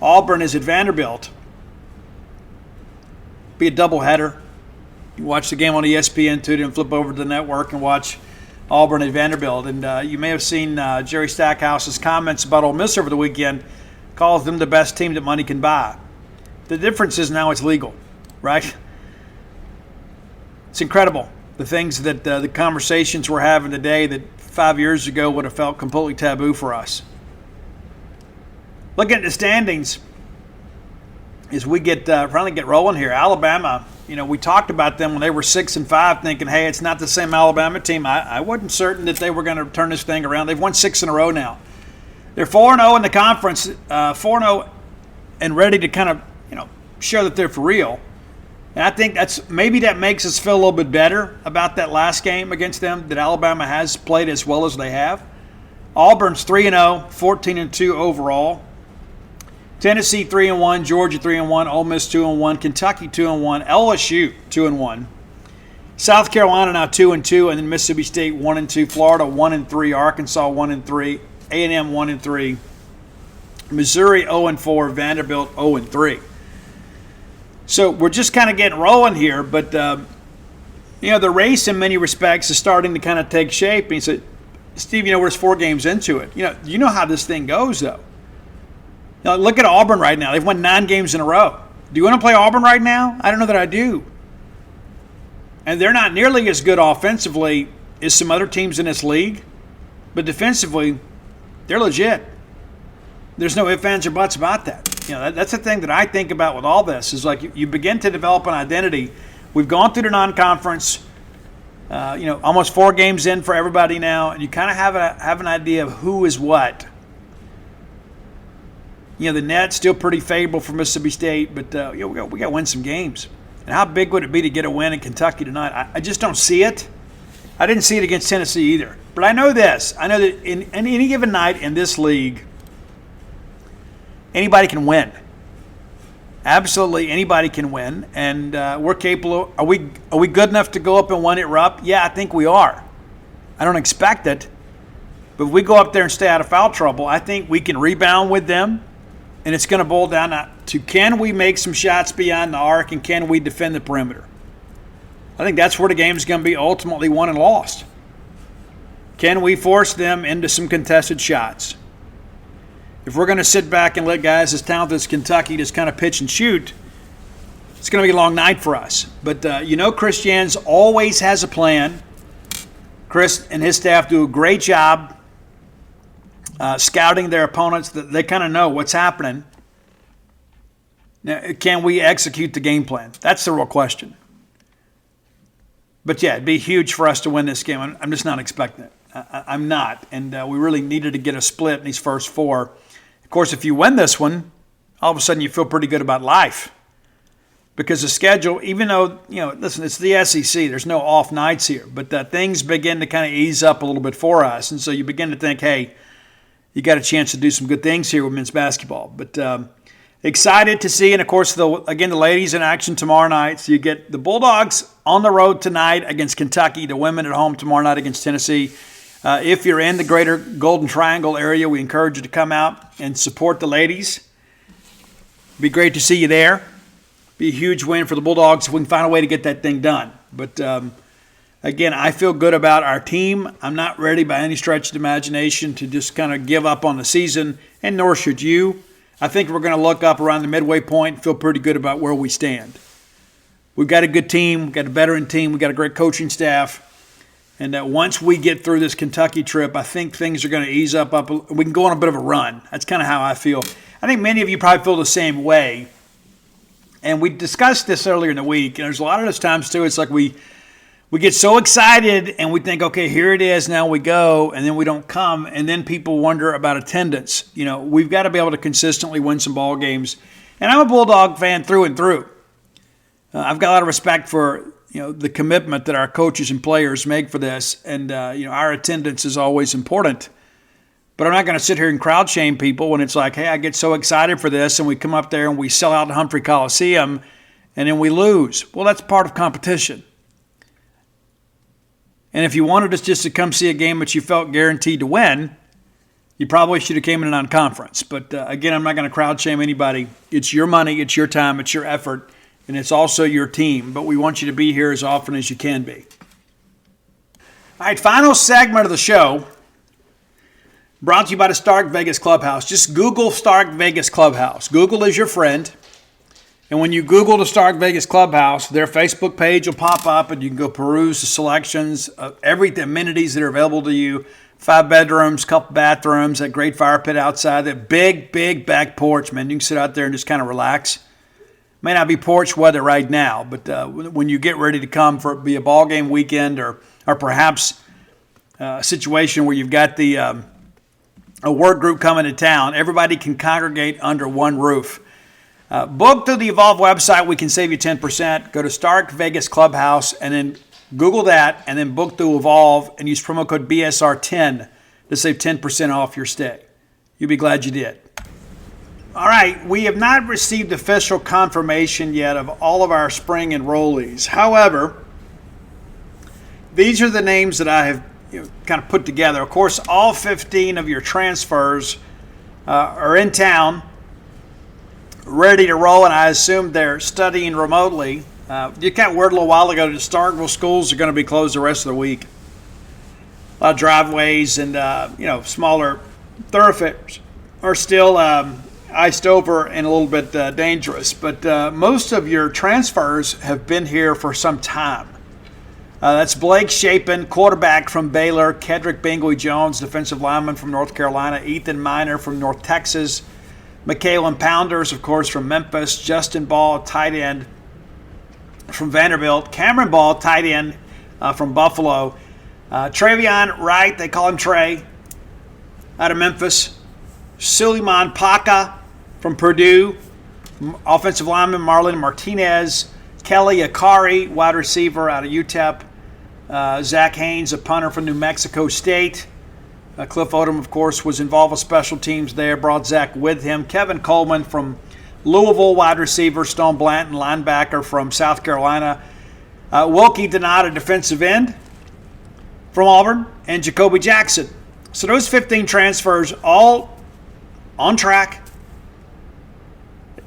Auburn is at Vanderbilt. Be a doubleheader. You watch the game on ESPN too, then flip over to the network and watch Auburn at Vanderbilt. And you may have seen Jerry Stackhouse's comments about Ole Miss over the weekend. Calls them the best team that money can buy. The difference is now it's legal, right? It's incredible. The things that the conversations we're having today that 5 years ago would have felt completely taboo for us. Looking at the standings as we finally get rolling here. Alabama, we talked about them when they were 6-5, thinking, hey, it's not the same Alabama team. I wasn't certain that they were going to turn this thing around. They've won 6 in a row now. They're 4-0 in the conference, 4-0 and ready to kind of, show that they're for real. And I think that makes us feel a little bit better about that last game against them, that Alabama has played as well as they have. Auburn's 3-0, 14-2 overall. Tennessee 3-1, Georgia 3-1, Ole Miss 2-1, Kentucky 2-1, LSU 2-1. South Carolina now 2-2, and then Mississippi State 1-2, Florida 1-3, Arkansas 1-3, A&M 1-3, Missouri 0-4, Vanderbilt 0-3. So we're just kind of getting rolling here, but the race in many respects is starting to kind of take shape. And he said, Steve, we're just 4 games into it. You know how this thing goes, though. Look at Auburn right now. They've won 9 games in a row. Do you want to play Auburn right now? I don't know that I do. And they're not nearly as good offensively as some other teams in this league, but defensively, they're legit. There's no ifs, ands, or buts about that. That's the thing that I think about with all this is like you begin to develop an identity. We've gone through the non-conference, almost 4 games in for everybody now, and you kind of have an idea of who is what. The net's still pretty favorable for Mississippi State, but we got to win some games. And how big would it be to get a win in Kentucky tonight? I just don't see it. I didn't see it against Tennessee either. But I know this. I know that in any given night in this league, anybody can win. Absolutely, anybody can win, and we're capable. Are we good enough to go up and win it, Rupp? Yeah, I think we are. I don't expect it, but if we go up there and stay out of foul trouble, I think we can rebound with them, and it's going to boil down to can we make some shots beyond the arc, and can we defend the perimeter? I think that's where the game's going to be ultimately won and lost. Can we force them into some contested shots? If we're going to sit back and let guys as talented as Kentucky just kind of pitch and shoot, it's going to be a long night for us. But, Chris Jans always has a plan. Chris and his staff do a great job scouting their opponents. They kind of know what's happening. Now, can we execute the game plan? That's the real question. But yeah, it'd be huge for us to win this game. I'm just not expecting it. I'm not. And we really needed to get a split in these first 4. Of course, if you win this one, all of a sudden you feel pretty good about life. Because the schedule, even though, listen, it's the SEC. There's no off nights here. But things begin to kind of ease up a little bit for us. And so you begin to think, hey, you got a chance to do some good things here with men's basketball. But excited to see. And, of course, the ladies in action tomorrow night. So you get the Bulldogs on the road tonight against Kentucky. The women at home tomorrow night against Tennessee. If you're in the greater Golden Triangle area, we encourage you to come out and support the ladies. Be great to see you there. Be a huge win for the Bulldogs if we can find a way to get that thing done. But, again, I feel good about our team. I'm not ready by any stretch of the imagination to just kind of give up on the season, and nor should you. I think we're going to look up around the midway point and feel pretty good about where we stand. We've got a good team. We've got a veteran team. We've got a great coaching staff. And once we get through this Kentucky trip, I think things are going to ease up. We can go on a bit of a run. That's kind of how I feel. I think many of you probably feel the same way. And we discussed this earlier in the week. And there's a lot of those times, too, it's like we get so excited and we think, okay, here it is, now we go, and then we don't come. And then people wonder about attendance. We've got to be able to consistently win some ball games. And I'm a Bulldog fan through and through. I've got a lot of respect for the commitment that our coaches and players make for this, and our attendance is always important. But I'm not going to sit here and crowd shame people when it's like, hey, I get so excited for this, and we come up there and we sell out the Humphrey Coliseum, and then we lose. Well, that's part of competition. And if you wanted us just to come see a game that you felt guaranteed to win, you probably should have came in a non-conference. But again, I'm not going to crowd shame anybody. It's your money, it's your time, it's your effort. And it's also your team, but we want you to be here as often as you can be. All right, final segment of the show, brought to you by the Stark Vegas Clubhouse. Just Google Stark Vegas Clubhouse. Google is your friend. And when you Google the Stark Vegas Clubhouse, their Facebook page will pop up, and you can go peruse the selections of the amenities that are available to you. 5 bedrooms, couple bathrooms, that great fire pit outside, that big, big back porch, man. You can sit out there and just kind of relax. May not be porch weather right now, but when you get ready to come for be a ball game weekend or perhaps a situation where you've got a work group coming to town, everybody can congregate under one roof. Book through the Evolve website. We can save you 10%. Go to Stark Vegas Clubhouse and then Google that, and then book through Evolve and use promo code BSR10 to save 10% off your stay. You'll be glad you did. All right, we have not received official confirmation yet of all of our spring enrollees. However, these are the names that I have kind of put together. Of course, all 15 of your transfers are in town, ready to roll, and I assume they're studying remotely. You got word a little while ago that Starkville schools are going to be closed the rest of the week. A lot of driveways and smaller thoroughfares are still iced over and a little bit dangerous. But most of your transfers have been here for some time. That's Blake Shapen, quarterback from Baylor, Kedrick Bingley-Jones, defensive lineman from North Carolina, Ethan Miner from North Texas, Michaelan Pounders, of course, from Memphis, Justin Ball, tight end from Vanderbilt, Cameron Ball, tight end from Buffalo, Travion Wright, they call him Trey, out of Memphis, Suleiman Paca from Purdue, offensive lineman Marlon Martinez, Kelly Akari, wide receiver out of UTEP, Zach Haynes, a punter from New Mexico State. Cliff Odom, of course, was involved with special teams there, brought Zach with him. Kevin Coleman from Louisville, wide receiver. Stone Blanton, linebacker from South Carolina. Wilkie Donat, a defensive end from Auburn. And Jacoby Jackson. So those 15 transfers, all on track,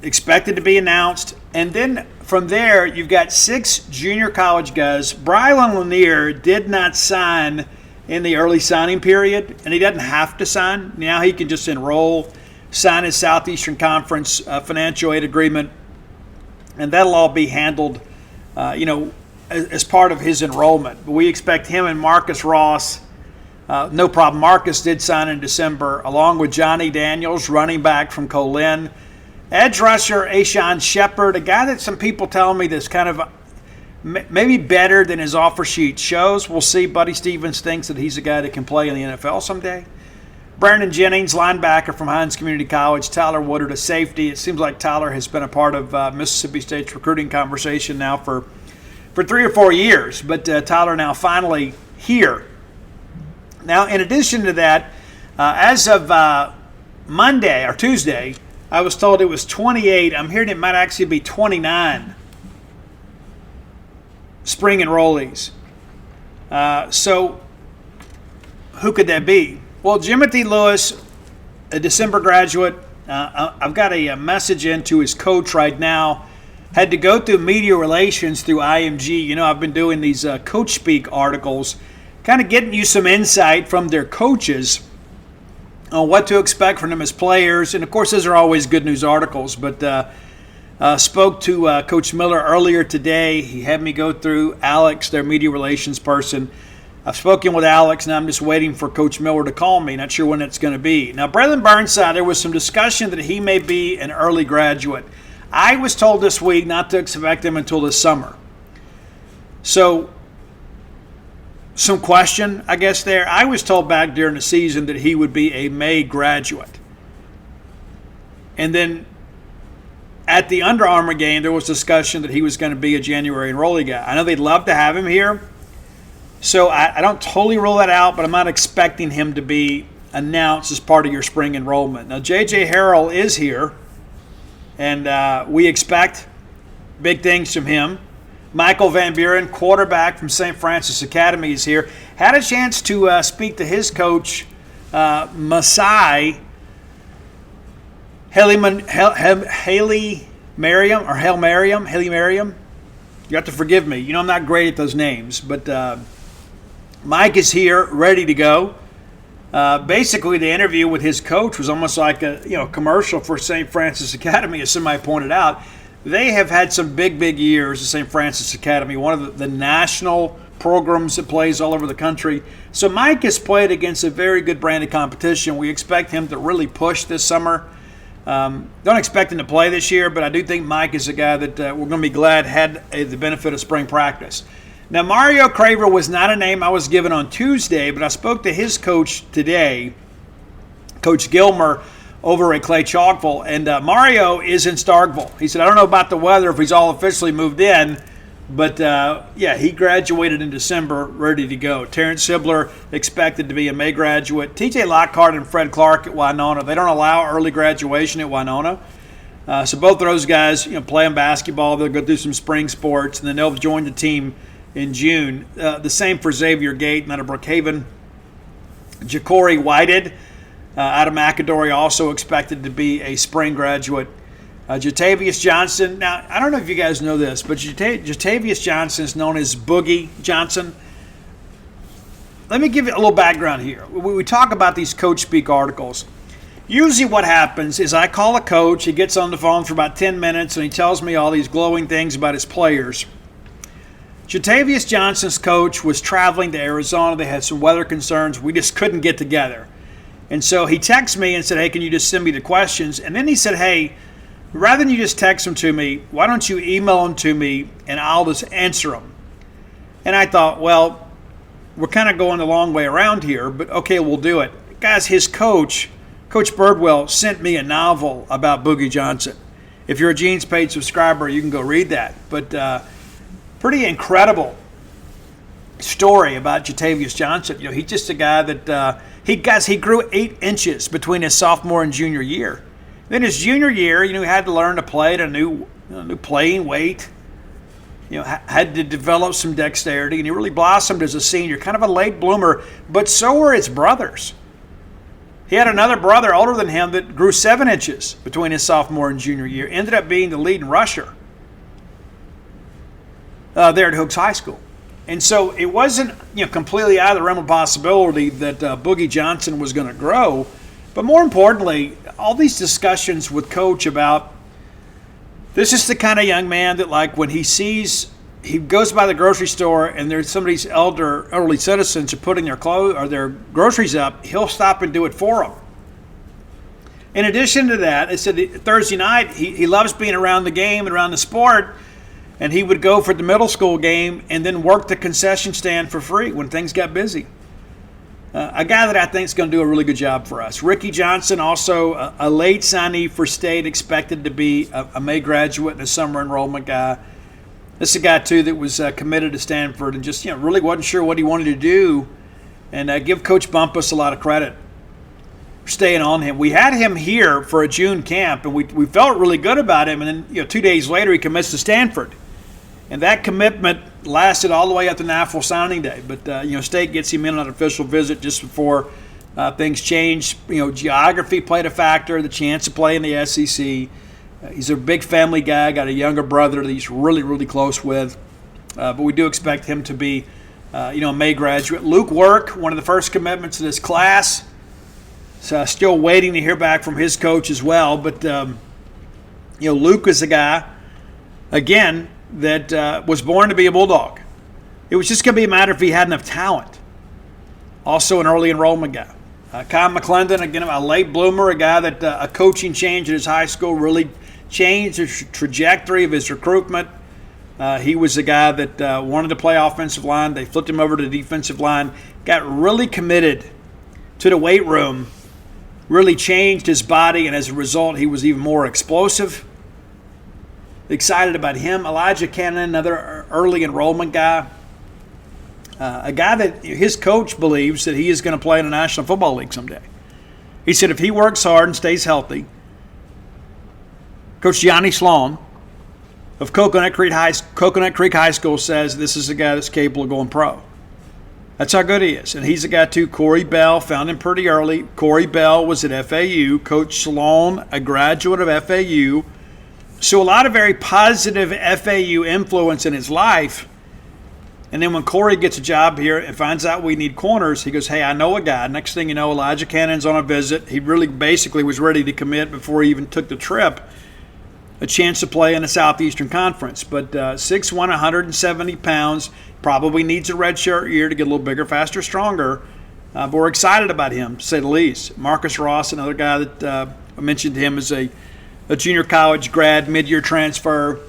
expected to be announced. And then from there, you've got 6 junior college guys. Brylan Lanier did not sign in the early signing period, and he doesn't have to sign. Now he can just enroll, sign his Southeastern Conference financial aid agreement, and that'll all be handled, as part of his enrollment. But we expect him and Marcus Ross, no problem. Marcus did sign in December, along with Johnny Daniels, running back from Colin. Edge rusher Ashawn Shepard, a guy that some people tell me that's kind of maybe better than his offer sheet shows. We'll see. Buddy Stevens thinks that he's a guy that can play in the NFL someday. Brandon Jennings, linebacker from Hines Community College. Tyler Woodard, a safety. It seems like Tyler has been a part of Mississippi State's recruiting conversation now for 3 or 4 years. But Tyler now finally here. Now, in addition to that, as of Monday or Tuesday, I was told it was 28. I'm hearing it might actually be 29 spring enrollees. So who could that be? Well, Jimothy Lewis, a December graduate. I've got a message into his coach right now. Had to go through media relations through IMG. You know, I've been doing these Coach Speak articles, kind of getting you some insight from their coaches on what to expect from them as players. And, of course, those are always good news articles. But spoke to Coach Miller earlier today. He had me go through Alex, their media relations person. I've spoken with Alex, and I'm just waiting for Coach Miller to call me. Not sure when it's going to be. Now, Braylon Burnside, there was some discussion that he may be an early graduate. I was told this week not to expect him until this summer. So, some question, I guess, there. I was told back during the season that he would be a May graduate. And then at the Under Armour game, there was discussion that he was going to be a January enrollee guy. I know they'd love to have him here. So I don't totally rule that out, but I'm not expecting him to be announced as part of your spring enrollment. Now, J.J. Harrell is here, and we expect big things from him. Michael Van Buren, quarterback from St. Francis Academy, is here. Had a chance to speak to his coach, Masai Haley Merriam. You have to forgive me. You know I'm not great at those names, but Mike is here, ready to go. Basically, the interview with his coach was almost like a commercial for St. Francis Academy, as somebody pointed out. They have had some big years at St. Francis Academy, one of the national programs that plays all over the country. So Mike has played against a very good brand of competition. We expect him to really push this summer. Don't expect him to play this year, but I do think Mike is a guy that we're going to be glad had the benefit of spring practice. Now, Mario Craver was not a name I was given on Tuesday, but I spoke to his coach today, Coach Gilmer, over at Clay Chalkville, and Mario is in Starkville. He said, I don't know about the weather if he's all officially moved in, but he graduated in December, ready to go. Terrence Sibler expected to be a May graduate. TJ Lockhart and Fred Clark at Winona. They don't allow early graduation at Winona. So both of those guys, playing basketball, they'll go through some spring sports, and then they'll join the team in June. The same for Xavier Gate out of Brookhaven. Ja'Cory Whited out of McAdory, also expected to be a spring graduate. Jatavius Johnson. Now, I don't know if you guys know this, but Jatavius Johnson is known as Boogie Johnson. Let me give you a little background here. We talk about these Coach Speak articles. Usually what happens is I call a coach, he gets on the phone for about 10 minutes, and he tells me all these glowing things about his players. Jatavius Johnson's coach was traveling to Arizona. They had some weather concerns. We just couldn't get together. And so he texted me and said, hey, can you just send me the questions? And then he said, hey, rather than you just text them to me, why don't you email them to me and I'll just answer them? And I thought, well, we're kind of going the long way around here, but okay, we'll do it. Guys, his coach, Coach Birdwell, sent me a novel about Boogie Johnson. If you're a Gene's paid subscriber, you can go read that. But pretty incredible story about Jatavius Johnson. He's just a guy that he grew 8 inches between his sophomore and junior year. Then his junior year, he had to learn to play at a new playing weight. Had to develop some dexterity, and he really blossomed as a senior, kind of a late bloomer. But so were his brothers. He had another brother older than him that grew 7 inches between his sophomore and junior year. Ended up being the leading rusher there at Hooks High School. And so it wasn't completely out of the realm of possibility that Boogie Johnson was going to grow. But more importantly, all these discussions with Coach about this is the kind of young man that, like, when he goes by the grocery store and there's somebody's elderly citizens are putting their clothes or their groceries up, he'll stop and do it for them. In addition to that, it said Thursday night he loves being around the game and around the sport. and he would go for the middle school game and then work the concession stand for free when things got busy. A guy that I think is going to do a really good job for us. Ricky Johnson, also a late signee for State, expected to be a May graduate and a summer enrollment guy. This is a guy, too, that was committed to Stanford and just really wasn't sure what he wanted to do. And give Coach Bumpus a lot of credit for staying on him. We had him here for a June camp, and we felt really good about him. And then 2 days later, he commits to Stanford. And that commitment lasted all the way up to National Signing Day. But, State gets him in on an official visit just before things changed. Geography played a factor, the chance to play in the SEC. He's a big family guy, got a younger brother that he's really, really close with. But we do expect him to be, a May graduate. Luke Work, one of the first commitments in this class. So still waiting to hear back from his coach as well. But, Luke is a guy, again, that was born to be a Bulldog. It was just going to be a matter if he had enough talent. Also an early enrollment guy. Kyle McClendon, again, a late bloomer, a guy that a coaching change at his high school really changed the trajectory of his recruitment. He was a guy that wanted to play offensive line. They flipped him over to the defensive line. Got really committed to the weight room. Really changed his body, and as a result, he was even more explosive. Excited about him. Elijah Cannon, another early enrollment guy. A guy that his coach believes that he is going to play in the National Football League someday. He said if he works hard and stays healthy, Coach Gianni Sloan of Coconut Creek High School says this is a guy that's capable of going pro. That's how good he is. And he's a guy, too. Corey Bell, found him pretty early. Corey Bell was at FAU. Coach Sloan, a graduate of FAU. So a lot of very positive FAU influence in his life. And then when Corey gets a job here and finds out we need corners, he goes, hey, I know a guy. Next thing you know, Elijah Cannon's on a visit. He really basically was ready to commit before he even took the trip. A chance to play in the Southeastern Conference. But 6'1", 170 pounds, probably needs a redshirt year to get a little bigger, faster, stronger. But we're excited about him, to say the least. Marcus Ross, another guy that I mentioned him as a junior college grad, mid-year transfer.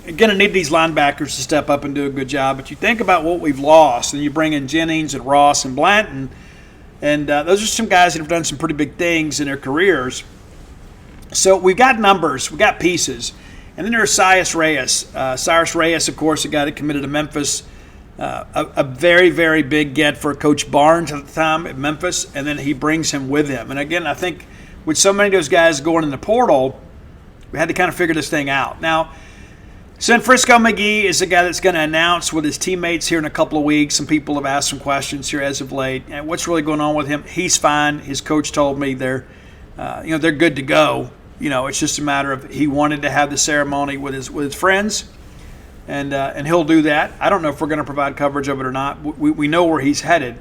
You're going to need these linebackers to step up and do a good job. But you think about what we've lost, and you bring in Jennings and Ross and Blanton, and those are some guys that have done some pretty big things in their careers. So we've got numbers, we've got pieces. And then there's Cyrus Reyes. Cyrus Reyes, of course, a guy that committed to Memphis. A very, very big get for Coach Barnes at the time at Memphis, and then he brings him with him. And again, I think with so many of those guys going in the portal, we had to kind of figure this thing out. Now, Frisco McGee is a guy that's going to announce with his teammates here in a couple of weeks. Some people have asked some questions here as of late. And what's really going on with him? He's fine. His coach told me they're good to go. It's just a matter of he wanted to have the ceremony with his friends, and he'll do that. I don't know if we're going to provide coverage of it or not. We know where he's headed,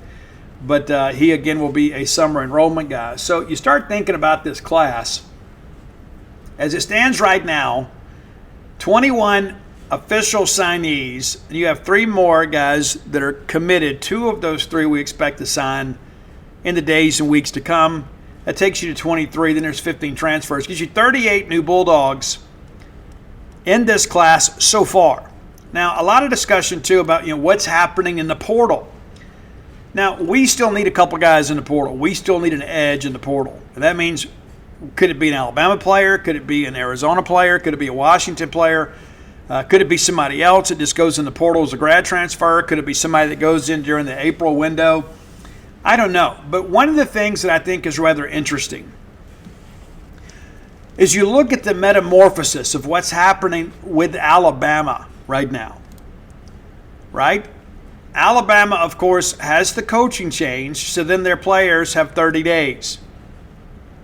but he again will be a summer enrollment guy. So you start thinking about this class as it stands right now. 21 official signees, and you have 3 more guys that are committed. 2 of those 3 we expect to sign in the days and weeks to come. That takes you to 23. Then there's 15 transfers. Gives you 38 new Bulldogs in this class so far. Now, a lot of discussion, too, about what's happening in the portal. Now, we still need a couple guys in the portal. We still need an edge in the portal. And that means, could it be an Alabama player? Could it be an Arizona player? Could it be a Washington player? Could it be somebody else that just goes in the portal as a grad transfer? Could it be somebody that goes in during the April window? I don't know. But one of the things that I think is rather interesting is you look at the metamorphosis of what's happening with Alabama right now. Right? Alabama, of course, has the coaching change, so then their players have 30 days.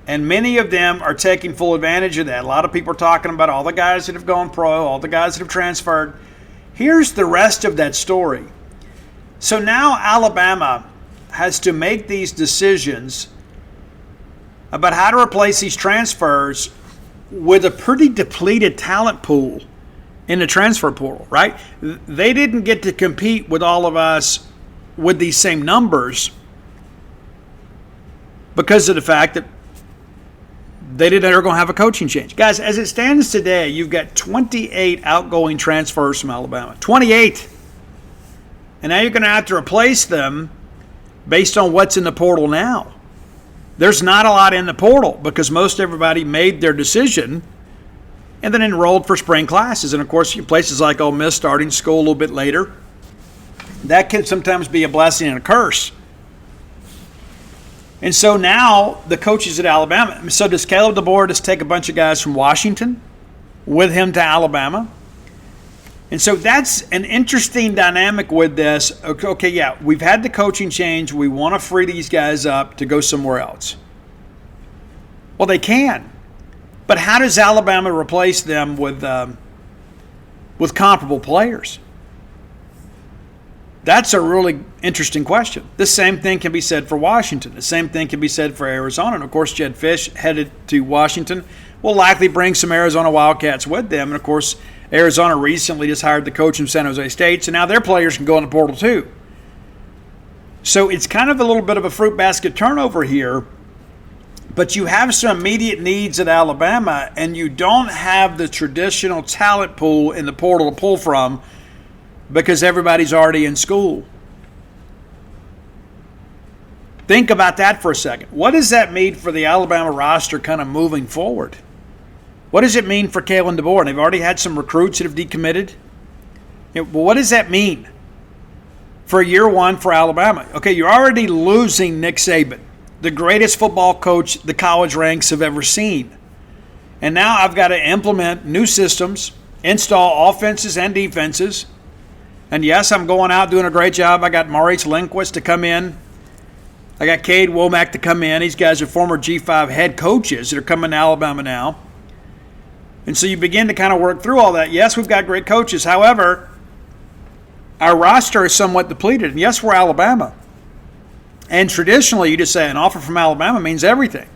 And many of them are taking full advantage of that. A lot of people are talking about all the guys that have gone pro, all the guys that have transferred. Here's the rest of that story. So now Alabama has to make these decisions about how to replace these transfers with a pretty depleted talent pool in the transfer portal, right? They didn't get to compete with all of us with these same numbers because of the fact that they didn't know they were going to have a coaching change. Guys, as it stands today, you've got 28 outgoing transfers from Alabama. 28. And now you're going to have to replace them based on what's in the portal now. There's not a lot in the portal because most everybody made their decision and then enrolled for spring classes. And, of course, places like Ole Miss starting school a little bit later. That can sometimes be a blessing and a curse. And so now the coaches at Alabama, so does Caleb DeBoer just take a bunch of guys from Washington with him to Alabama? And so that's an interesting dynamic with this. Okay, yeah, we've had the coaching change. We want to free these guys up to go somewhere else. Well, they can. But how does Alabama replace them with comparable players? That's a really interesting question. The same thing can be said for Washington. The same thing can be said for Arizona. And, of course, Jedd Fisch headed to Washington will likely bring some Arizona Wildcats with them. And, of course, Arizona recently just hired the coach from San Jose State, so now their players can go in the portal too. So it's kind of a little bit of a fruit basket turnover here, but you have some immediate needs at Alabama, and you don't have the traditional talent pool in the portal to pull from because everybody's already in school. Think about that for a second. What does that mean for the Alabama roster kind of moving forward? What does it mean for Kalen DeBoer? And they've already had some recruits that have decommitted. Well, what does that mean for year one for Alabama? Okay, you're already losing Nick Saban, the greatest football coach the college ranks have ever seen. And now I've got to implement new systems, install offenses and defenses. And yes, I'm going out doing a great job. I got Maurice Lindquist to come in. I got Cade Womack to come in. These guys are former G5 head coaches that are coming to Alabama now. And so you begin to kind of work through all that. Yes, we've got great coaches. However, our roster is somewhat depleted. And yes, we're Alabama. And traditionally, you just say an offer from Alabama means everything.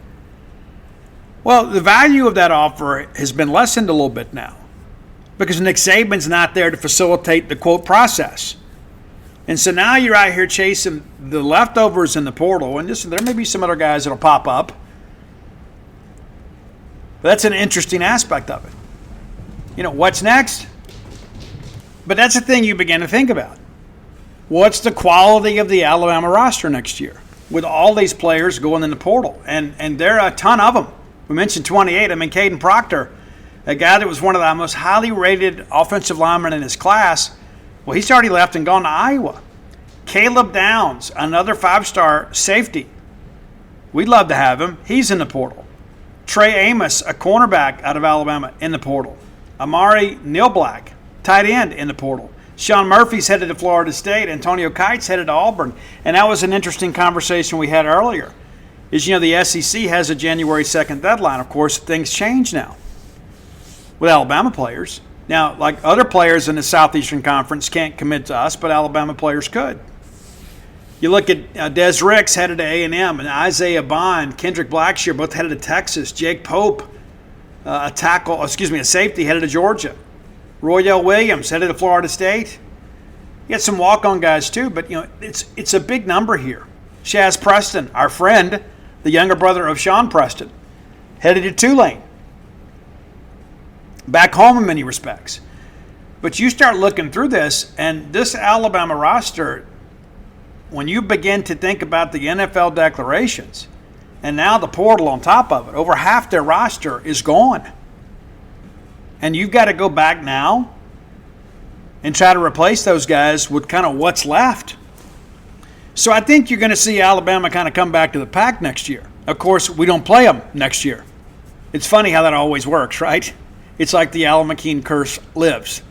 Well, the value of that offer has been lessened a little bit now because Nick Saban's not there to facilitate the quote process. And so now you're out here chasing the leftovers in the portal. And listen, there may be some other guys that will pop up. That's an interesting aspect of it. You know, what's next? But that's the thing you begin to think about. What's the quality of the Alabama roster next year with all these players going in the portal? And there are a ton of them. We mentioned 28. I mean, Caden Proctor, a guy that was one of the most highly rated offensive linemen in his class, well, he's already left and gone to Iowa. Caleb Downs, another 5-star safety. We'd love to have him. He's in the portal. Trey Amos, a cornerback out of Alabama, in the portal. Amari Nealblack, tight end, in the portal. Sean Murphy's headed to Florida State. Antonio Kite's headed to Auburn. And that was an interesting conversation we had earlier. Is, you know, the SEC has a January 2nd deadline. Of course, things change now with Alabama players. Now, like other players in the Southeastern Conference can't commit to us, but Alabama players could. You look at Des Ricks headed to A&M, and Isaiah Bond, Kendrick Blackshear, both headed to Texas. Jake Pope, a safety, headed to Georgia. Royale Williams headed to Florida State. You got some walk-on guys too, but you know it's a big number here. Shaz Preston, our friend, the younger brother of Sean Preston, headed to Tulane. Back home in many respects. But you start looking through this, and this Alabama roster, when you begin to think about the NFL declarations, and now the portal on top of it, over half their roster is gone. And you've got to go back now and try to replace those guys with kind of what's left. So I think you're going to see Alabama kind of come back to the pack next year. Of course, we don't play them next year. It's funny how that always works, right? It's like the Al McKean curse lives.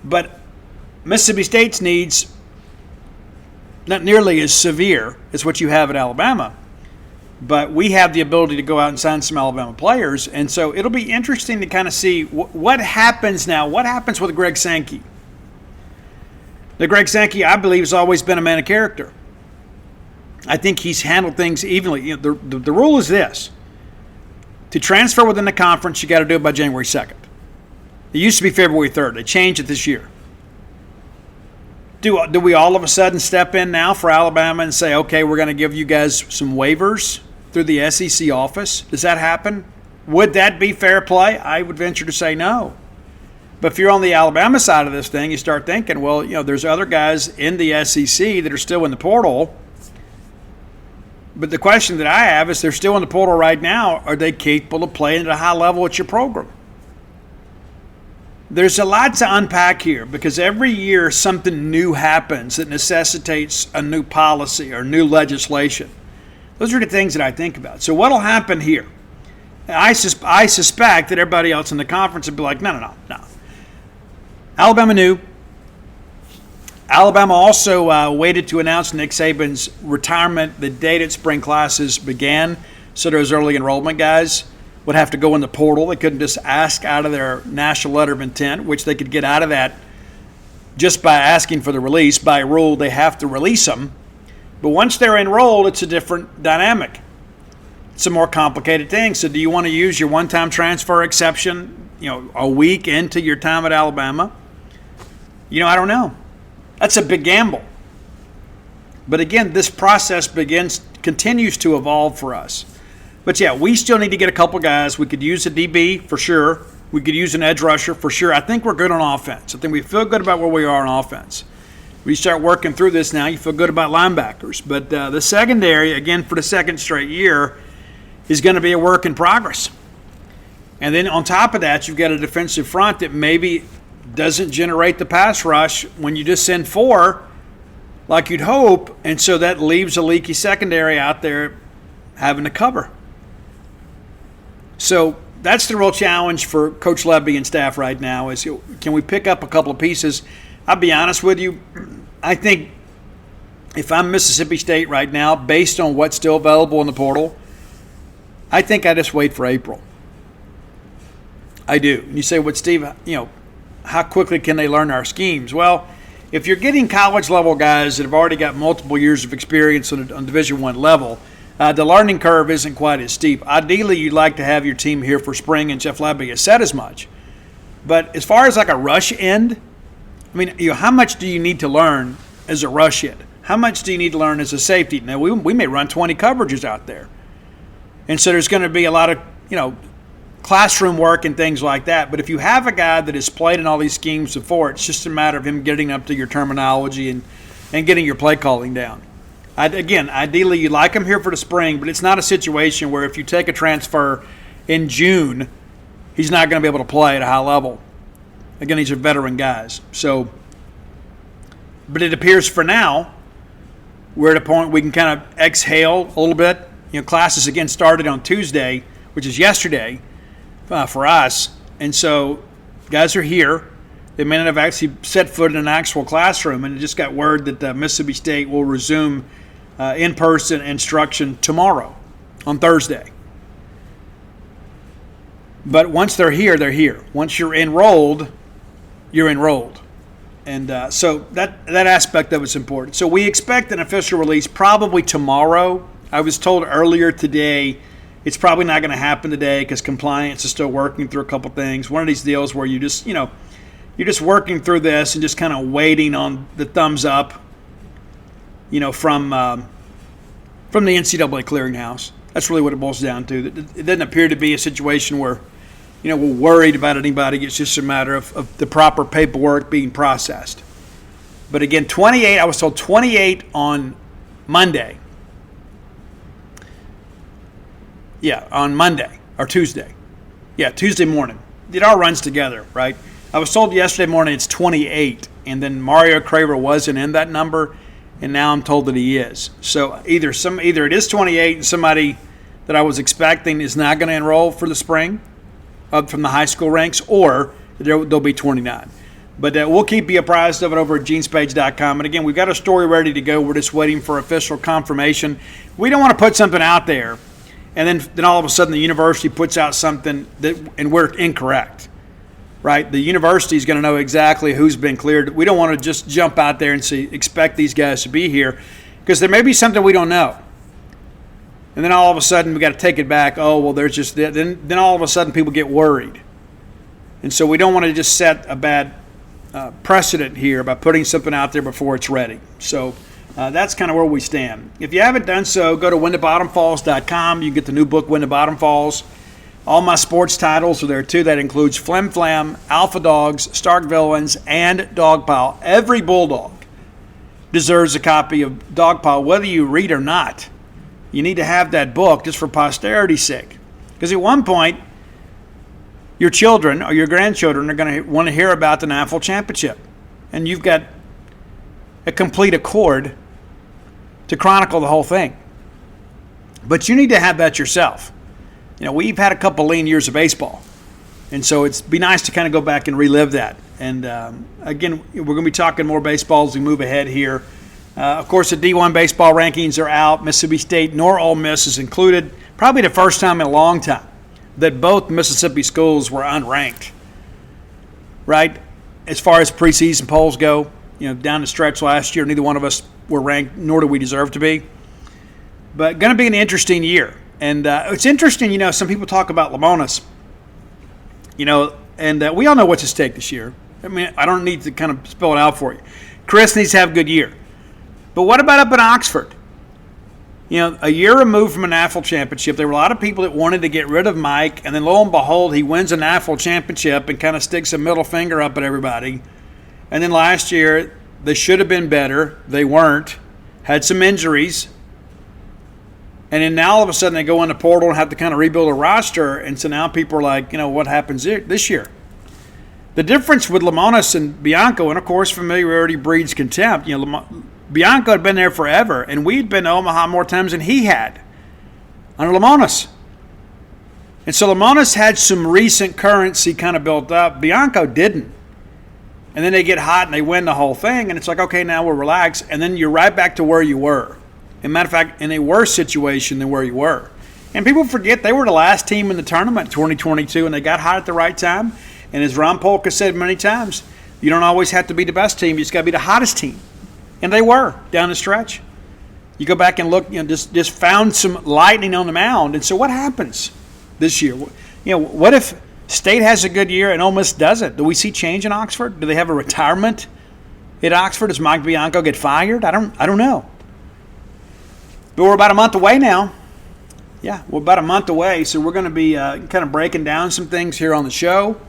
But Mississippi State's needs not nearly as severe as what you have at Alabama. But we have the ability to go out and sign some Alabama players. And so it'll be interesting to kind of see what happens now. What happens with Greg Sankey? The Greg Sankey, I believe, has always been a man of character. I think he's handled things evenly. You know, the rule is this. To transfer within the conference, you got to do it by January 2nd. It used to be February 3rd. They changed it this year. Do we all of a sudden step in now for Alabama and say, okay, we're going to give you guys some waivers through the SEC office? Does that happen? Would that be fair play? I would venture to say no. But if you're on the Alabama side of this thing, you start thinking, well, there's other guys in the SEC that are still in the portal. But the question that I have is, they're still in the portal right now. Are they capable of playing at a high level at your program? There's a lot to unpack here, because every year something new happens that necessitates a new policy or new legislation. Those are the things that I think about. So what will happen here? I suspect that everybody else in the conference would be like, no. Alabama knew. Alabama also waited to announce Nick Saban's retirement the day that spring classes began. So those early enrollment guys would have to go in the portal. They couldn't just ask out of their national letter of intent, which they could get out of that just by asking for the release. By rule, they have to release them. But once they're enrolled, it's a different dynamic. It's a more complicated thing. So do you want to use your one-time transfer exception, a week into your time at Alabama? I don't know. That's a big gamble. But again, this process continues to evolve for us. But yeah, we still need to get a couple guys. We could use a DB for sure. We could use an edge rusher for sure. I think we're good on offense. I think we feel good about where we are on offense. We start working through this now. You feel good about linebackers. But the secondary, again, for the second straight year, is going to be a work in progress. And then on top of that, you've got a defensive front that maybe doesn't generate the pass rush when you just send 4 like you'd hope. And so that leaves a leaky secondary out there having to cover. So that's the real challenge for Coach Levy and staff right now is, can we pick up a couple of pieces? I'll be honest with you. I think if I'm Mississippi State right now, based on what's still available in the portal, I think I just wait for April. I do. And you say, what, Steve, how quickly can they learn our schemes? Well, if you're getting college-level guys that have already got multiple years of experience on Division I level, the learning curve isn't quite as steep. Ideally, you'd like to have your team here for spring, and Jeff Levy has said as much. But as far as like a rush end, how much do you need to learn as a rush end? How much do you need to learn as a safety? Now, we may run 20 coverages out there. And so there's going to be a lot of, classroom work and things like that. But if you have a guy that has played in all these schemes before, it's just a matter of him getting up to your terminology and getting your play calling down. Again, ideally you'd like him here for the spring, but it's not a situation where if you take a transfer in June, he's not going to be able to play at a high level. Again, these are veteran guys. So, but it appears for now we're at a point we can kind of exhale a little bit. Classes again started on Tuesday, which is yesterday for us. And so guys are here. They may not have actually set foot in an actual classroom, and it just got word that Mississippi State will resume in-person instruction tomorrow on Thursday. But once they're here, they're here. Once you're enrolled, you're enrolled. And so that aspect of it's important. So we expect an official release probably tomorrow. I was told earlier today it's probably not going to happen today because compliance is still working through a couple things. One of these deals where you just, you're just working through this and just kind of waiting on the thumbs up, from the NCAA clearinghouse. That's really what it boils down to. It doesn't appear to be a situation where, we're worried about anybody. It's just a matter of the proper paperwork being processed. But again, 28, I was told 28 on Monday. Yeah, on Monday or Tuesday. Yeah, Tuesday morning. It all runs together, right? I was told yesterday morning it's 28, and then Mario Craver wasn't in that number, and now I'm told that he is. So either it is 28 and somebody that I was expecting is not going to enroll for the spring up from the high school ranks, or there'll be 29. But we'll keep you apprised of it over at genespage.com. And again, we've got a story ready to go. We're just waiting for official confirmation. We don't want to put something out there and then all of a sudden the university puts out something and we're incorrect, right? The university is going to know exactly who's been cleared. We don't want to just jump out there and expect these guys to be here because there may be something we don't know. And then all of a sudden we got to take it back. Oh, well, there's just then all of a sudden people get worried. And so we don't want to just set a bad precedent here by putting something out there before it's ready. So That's kind of where we stand. If you haven't done so, go to whenthebottomfalls.com. You get the new book, When the Bottom Falls. All my sports titles are there too. That includes Flim Flam, Alpha Dogs, Stark Villains, and Dogpile. Every Bulldog deserves a copy of Dogpile, whether you read or not. You need to have that book just for posterity's sake. Because at one point, your children or your grandchildren are going to want to hear about the National Championship. And you've got a complete accord to chronicle the whole thing. But you need to have that yourself. You know, we've had a couple lean years of baseball. And so it'd be nice to kind of go back and relive that. And again, we're going to be talking more baseball as we move ahead here. Of course, the D1 baseball rankings are out. Mississippi State nor Ole Miss is included. Probably the first time in a long time that both Mississippi schools were unranked. Right? As far as preseason polls go, you know, down the stretch last year, neither one of us were ranked, nor do we deserve to be. But going to be an interesting year. And it's interesting, you know, some people talk about Lamonas, you know, and we all know what's at stake this year. I mean, I don't need to kind of spell it out for you. Chris needs to have a good year. But what about up in Oxford? You know, a year removed from a national championship, there were a lot of people that wanted to get rid of Mike, and then lo and behold, he wins a national championship and kind of sticks a middle finger up at everybody. And then last year, they should have been better. They weren't. Had some injuries. And then now all of a sudden they go in the portal and have to kind of rebuild a roster. And so now people are like, you know, what happens this year? The difference with Lamonas and Bianco, and of course familiarity breeds contempt. You know, Bianco had been there forever, and we'd been to Omaha more times than he had under Lamonas. And so Lamonas had some recent currency kind of built up. Bianco didn't. And then they get hot and they win the whole thing, and it's like, okay, now we're relaxed. And then you're right back to where you were. As a matter of fact, in a worse situation than where you were. And people forget they were the last team in the tournament in 2022, and they got hot at the right time. And as Ron Polk has said many times, you don't always have to be the best team. You just got to be the hottest team. And they were down the stretch. You go back and look, you know, just found some lightning on the mound. And so what happens this year? You know, what if State has a good year and Ole Miss doesn't? Do we see change in Oxford? Do they have a retirement at Oxford? Does Mike Bianco get fired? I don't know. But we're about a month away now. Yeah, we're about a month away, so we're going to be kind of breaking down some things here on the show.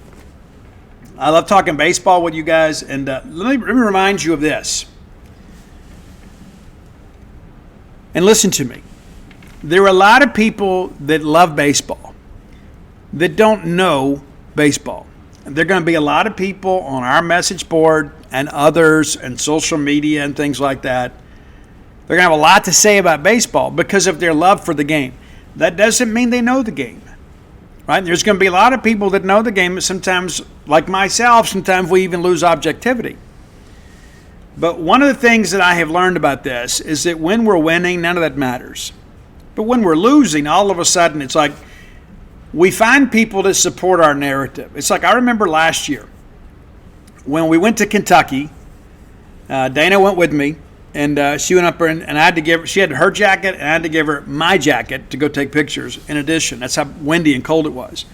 I love talking baseball with you guys, and let me remind you of this. And listen to me. There are a lot of people that love baseball that don't know baseball. And there are going to be a lot of people on our message board and others and social media and things like that. They're going to have a lot to say about baseball because of their love for the game. That doesn't mean they know the game, right? There's going to be a lot of people that know the game. Sometimes, like myself, sometimes we even lose objectivity. But one of the things that I have learned about this is that when we're winning, none of that matters. But when we're losing, all of a sudden, it's like we find people that support our narrative. It's like I remember last year when we went to Kentucky, Dana went with me. And she went up there, and I had to give her, she had her jacket, and I had to give her my jacket to go take pictures in addition. That's how windy and cold it was.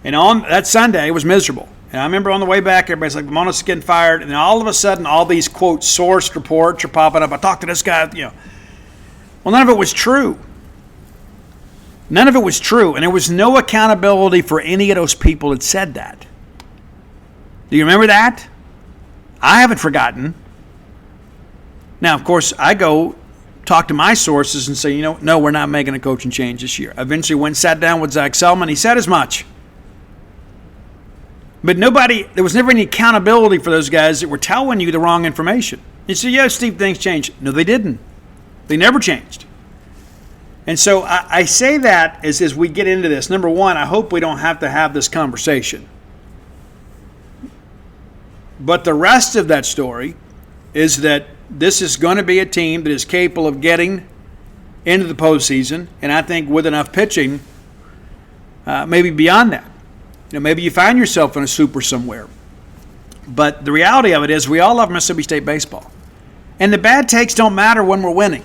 And on that Sunday, it was miserable. And I remember on the way back, everybody's like, Lamona's getting fired. And then all of a sudden, all these, quote, sourced reports are popping up. I talked to this guy, you know. Well, none of it was true. None of it was true. And there was no accountability for any of those people that said that. Do you remember that? I haven't forgotten. Now, of course, I go talk to my sources and say, you know, no, we're not making a coaching change this year. I eventually went and sat down with Zach Selman. He said as much. But there was never any accountability for those guys that were telling you the wrong information. You say, yeah, Steve, things changed. No, they didn't. They never changed. And so I say that as we get into this. Number one, I hope we don't have to have this conversation. But the rest of that story is that this is going to be a team that is capable of getting into the postseason, and I think with enough pitching, maybe beyond that. You know, maybe you find yourself in a super somewhere. But the reality of it is we all love Mississippi State baseball. And the bad takes don't matter when we're winning.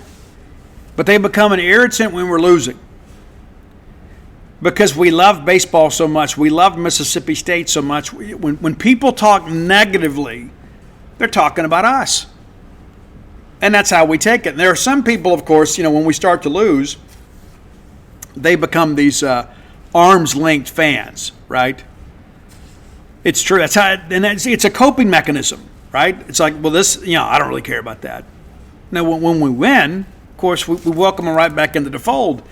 But they become an irritant when we're losing. Because we love baseball so much. We love Mississippi State so much. When people talk negatively, they're talking about us. And that's how we take it. And there are some people, of course, when we start to lose, they become these arm's length fans, right? It's true. That's how, it's a coping mechanism, right? It's like, well, I don't really care about that. Now, when we win, of course, we welcome them right back into the fold.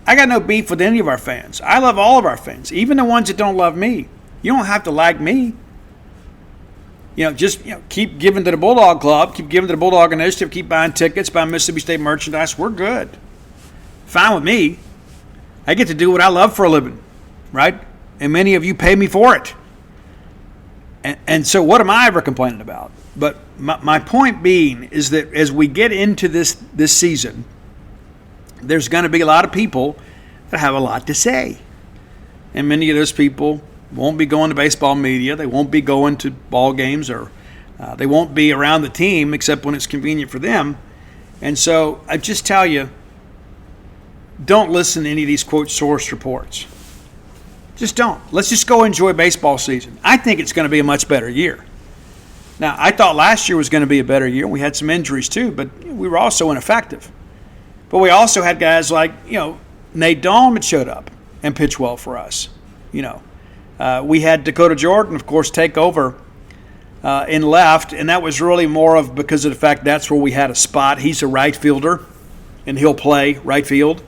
I got no beef with any of our fans. I love all of our fans, even the ones that don't love me. You don't have to like me. Just keep giving to the Bulldog Club, keep giving to the Bulldog Initiative, keep buying tickets, buying Mississippi State merchandise. We're good. Fine with me. I get to do what I love for a living, right? And many of you pay me for it. And so what am I ever complaining about? But my point being is that as we get into this season, there's going to be a lot of people that have a lot to say. And many of those people won't be going to baseball media. They won't be going to ball games, or they won't be around the team except when it's convenient for them. And so I just tell you, don't listen to any of these, quote, source reports. Just don't. Let's just go enjoy baseball season. I think it's going to be a much better year. Now, I thought last year was going to be a better year. We had some injuries too, but we were also ineffective. But we also had guys like, Nate Dawn that showed up and pitched well for us. We had Dakota Jordan, of course, take over in left, and that was really more of because of the fact that's where we had a spot. He's a right fielder, and he'll play right field.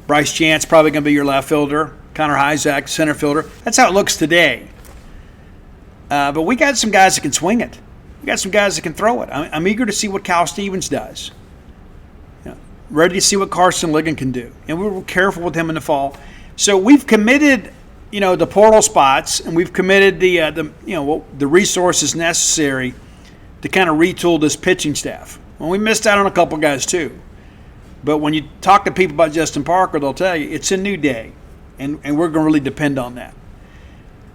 Bryce Chance probably going to be your left fielder. Connor Hyzak, center fielder. That's how it looks today. But we got some guys that can swing it. We got some guys that can throw it. I'm eager to see what Cal Stevens does. Ready to see what Carson Ligon can do. And we were careful with him in the fall. So we've committed, the portal spots, and we've committed the resources necessary to kind of retool this pitching staff. Well, we missed out on a couple guys too. But when you talk to people about Justin Parker, they'll tell you it's a new day. And we're going to really depend on that.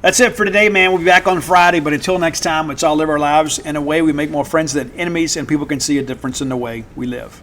That's it for today, man. We'll be back on Friday. But until next time, let's all live our lives in a way we make more friends than enemies, and people can see a difference in the way we live.